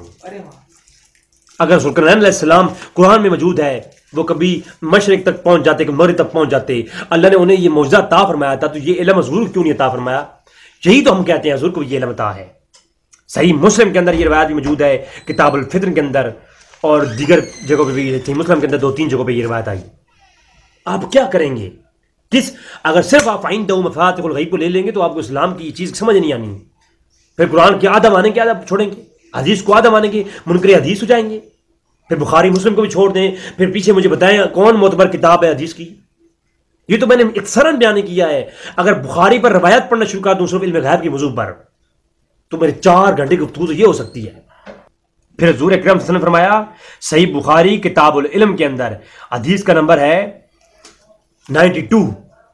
اگر ذوالقرنین علیہ السلام قرآن میں موجود ہے، وہ کبھی مشرق تک پہنچ جاتے، کبھی مغرب تک پہنچ جاتے، اللہ نے انہیں یہ معجزہ عطا فرمایا تھا، تو یہ علم حضور کیوں نہیں عطا فرمایا؟ یہی تو ہم کہتے ہیں حضور کو یہ علم عطا ہے. صحیح مسلم کے اندر یہ روایت بھی موجود ہے، کتاب الفطر کے اندر اور دیگر جگہوں پہ بھی تھی. مسلم کے اندر 2-3 جگہوں پہ یہ روایت آئی. آپ کیا کریں گے؟ اگر صرف آپ عندہ مفاتح الغیب کو لے لیں گے تو آپ کو اسلام کی یہ چیز سمجھ نہیں آنی. پھر قرآن کے آدھا مانیں گے، آدھا چھوڑیں گے، حدیث کو آدھا مانیں گے، منکر حدیث ہو جائیں گے. پھر بخاری مسلم کو بھی چھوڑ دیں، پھر پیچھے مجھے بتائیں کون معتبر کتاب ہے حدیث کی. یہ تو میں نے اختصاراً بیان کیا ہے. اگر بخاری پر روایت پڑھنا شروع کر دوں صرف علم غیب کے موضوع پر تو میرے 4 گھنٹے کی گفتگو تو یہ ہو سکتی ہے. پھر حضور اکرم صلی اللہ علیہ وسلم نے فرمایا صحیح بخاری کتاب العلم کے اندر حدیث کا نمبر ہے 92،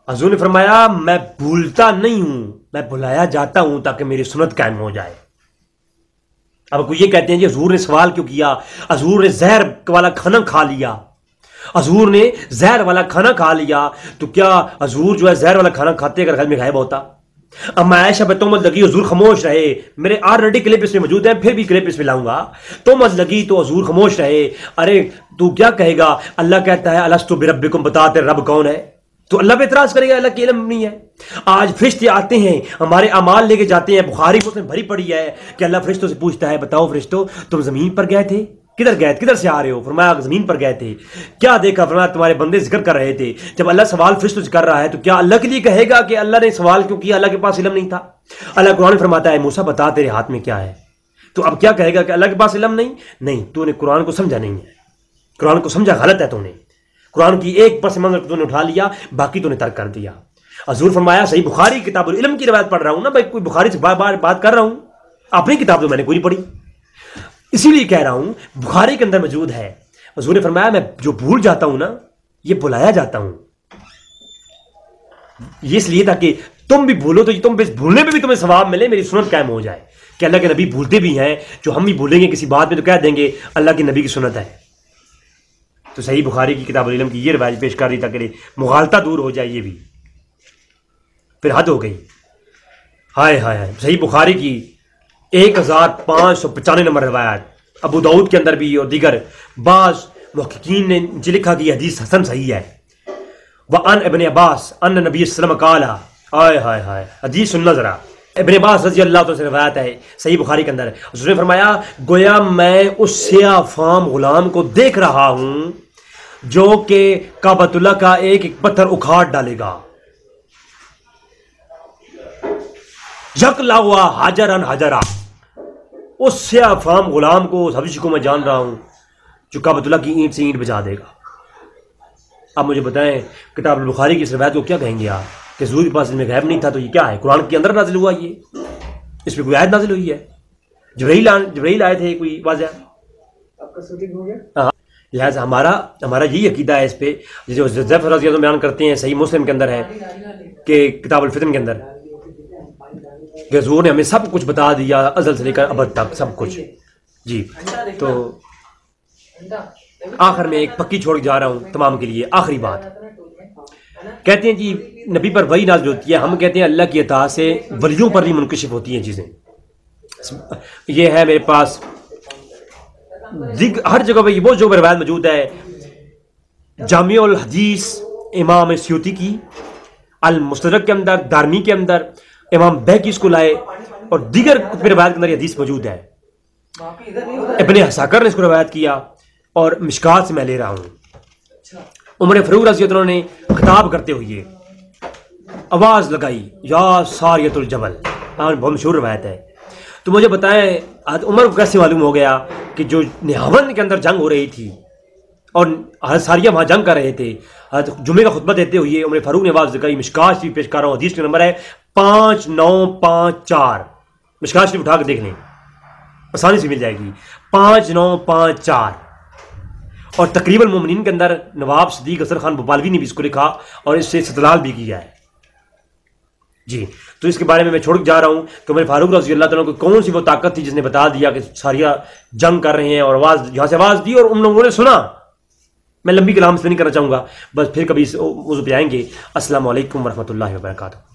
حضور نے فرمایا میں بھولتا نہیں ہوں، میں بھلایا جاتا ہوں تاکہ میری سنت قائم ہو جائے۔ اب کوئی یہ کہتے ہیں جی حضور نے سوال کیوں کیا، حضور نے زہر والا کھانا کھا لیا، حضور نے زہر والا کھانا کھا لیا تو کیا حضور جو ہے زہر والا کھانا کھاتے اگر گھر میں غائب ہوتا؟ اب میں عائشہ پہ تہمت لگی حضور خاموش رہے، میرے آلریڈی کلپ اس میں موجود ہیں، پھر بھی کلپ اس میں لاؤں گا، تہمت لگی تو حضور خاموش رہے، ارے تو کیا کہے گا، اللہ کہتا ہے الست بربکم، بتا تیرے رب کون ہے، تو اللہ پہ اعتراض کرے گا اللہ کی علم نہیں ہے۔ آج فرشتے آتے ہیں ہمارے اعمال لے کے جاتے ہیں، بخاری مسلم بھری پڑی ہے کہ اللہ فرشتوں سے پوچھتا ہے بتاؤ فرشتوں تم زمین پر گئے تھے، کدھر گئے، کدھر سے آ رہے ہو؟ فرمایا زمین پر گئے تھے، کیا دیکھا؟ فرمایا تمہارے بندے ذکر کر رہے تھے۔ جب اللہ سوال فرشتوں سے کر رہا ہے تو کیا اللہ کے لیے کہے گا کہ اللہ نے سوال کیوں کیا، اللہ کے پاس علم نہیں تھا؟ اللہ قرآن فرماتا ہے موسیٰ بتا تیرے ہاتھ میں کیا ہے، تو اب کیا کہے گا کہ اللہ کے پاس علم نہیں، تو نے قرآن کو سمجھا نہیں ہے، قرآن کو سمجھا غلط ہے، تو نے قرآن کی ایک پس منظر تو نے اٹھا لیا، باقی تو نے ترک کر دیا۔ حضور فرمایا صحیح بخاری کتاب العلم کی روایت پڑھ رہا ہوں نا بھائی، کوئی بخاری سے بات کر رہا ہوں، اپنی کتاب تو میں نے کوئی نہیں پڑھی، اسی لیے کہہ رہا ہوں بخاری کے اندر موجود ہے۔ حضور نے فرمایا میں جو بھول جاتا ہوں نا یہ بلایا جاتا ہوں، یہ اس لیے تاکہ تم بھی بھولو تو تم بھولنے پہ بھی تمہیں ثواب ملے، میری سنت قائم ہو جائے کہ اللہ کے نبی بھولتے بھی ہیں، جو ہم بھی بھولیں گے کسی بات میں تو کہہ دیں گے اللہ کے نبی کی سنت ہے۔ تو صحیح بخاری کی کتاب العلم کی یہ روایت پیش کر رہی تاکہ مغالطہ دور ہو جائے، یہ بھی پھر حد ہو گئی۔ ہائے ہائے ہائے، صحیح بخاری کی 1595 نمبر روایت، ابو داؤد کے اندر بھی اور دیگر بعض محققین نے جو لکھا کہ حدیث حسن صحیح ہے۔ وعن ابن عباس ان نبی صلی اللہ علیہ وسلم قال، ہائے ہائے ہائے، حدیث سننا ذرا، ابن عباس رضی اللہ عنہ سے روایت ہے صحیح بخاری کے اندر، حضور نے فرمایا گویا میں اس سیاہ فام غلام کو دیکھ رہا ہوں جو کہ کعبۃ اللہ کا ایک ایک پتھر اکھاڑ ڈالے گا، یکلا ہوا حجرن حجرا، اس سیاہ فام غلام کو اس حبشی کو میں جان رہا ہوں جو کعبۃ اللہ کی اینٹ سے اینٹ بجا دے گا۔ اب مجھے بتائیں کتاب البخاری کی اس روایت کو کیا کہیں گے آپ کہ حضور کے پاس علم غیب نہیں تھا، تو یہ کیا ہے؟ قرآن کے اندر نازل ہوا، یہ اس پہ کوئی آیت نازل ہوئی ہے؟ جبرائیل آئے تھے کوئی واضح؟ آپ کا شوٹنگ ہو گیا؟ ہاں، لہٰذا ہمارا یہی عقیدہ ہے اس پہ، جسے حذیفہ رضی اللہ عنہ بیان کرتے ہیں، صحیح مسلم کے اندر ہے کہ کتاب الفتن کے اندر کہ حضور نے ہمیں سب کچھ بتا دیا ازل سے لے کر ابد تک سب کچھ۔ جی تو آخر میں ایک پکی چھوڑ کے جا رہا ہوں تمام کے لیے، آخری بات کہتے ہیں جی نبی پر وحی نازل ہوتی ہے، ہم کہتے ہیں اللہ کی عطا سے ولیوں پر بھی منکشف ہوتی ہیں چیزیں۔ یہ ہے میرے پاس ہر جگہ پہ، یہ بہت جگہ پہ روایت موجود ہے، جامع الحدیث امام سیوطی کی، المستدرک کے اندر، دارمی کے اندر، امام بہقی اس کو لائے، اور دیگر کتب روایت کے اندر یہ حدیث موجود ہے۔ ابن حساکر نے اس کو روایت کیا، اور مشکات سے میں لے رہا ہوں۔ عمر فاروق رضی اللہ عنہ نے خطاب کرتے ہوئے آواز لگائی یا ساریۃ الجبل، بہت مشہور روایت ہے۔ تو مجھے بتائیں حضرت عمر کو کیسے معلوم ہو گیا کہ جو نہاون کے اندر جنگ ہو رہی تھی اور حضرت ساریہ وہاں جنگ کر رہے تھے، حضرت جمعے کا خطبہ دیتے ہوئے عمر فاروق نے آواز لگائی، مشکات شریف پیش کر رہا ہوں، حدیث کا نمبر ہے 5954، مشکات شریف اٹھا کے دیکھ لیں آسانی سے مل جائے گی، 5954۔ اور تقریباً المومنین کے اندر نواب صدیق اثر خان بھوپالوی نے بھی اس کو لکھا اور اس سے استدلال بھی کیا ہے۔ جی تو اس کے بارے میں چھوڑ کے جا رہا ہوں کہ عمر فاروق رضی اللہ تعالیٰ کو کون سی وہ طاقت تھی جس نے بتا دیا کہ ساریہ جنگ کر رہے ہیں، اور یہاں سے آواز دی اور ان لوگوں نے سنا۔ میں لمبی کلام سے نہیں کرنا چاہوں گا، بس پھر کبھی اس موضوع پہ آئیں گے۔ السلام علیکم ورحمۃ اللہ وبرکاتہ۔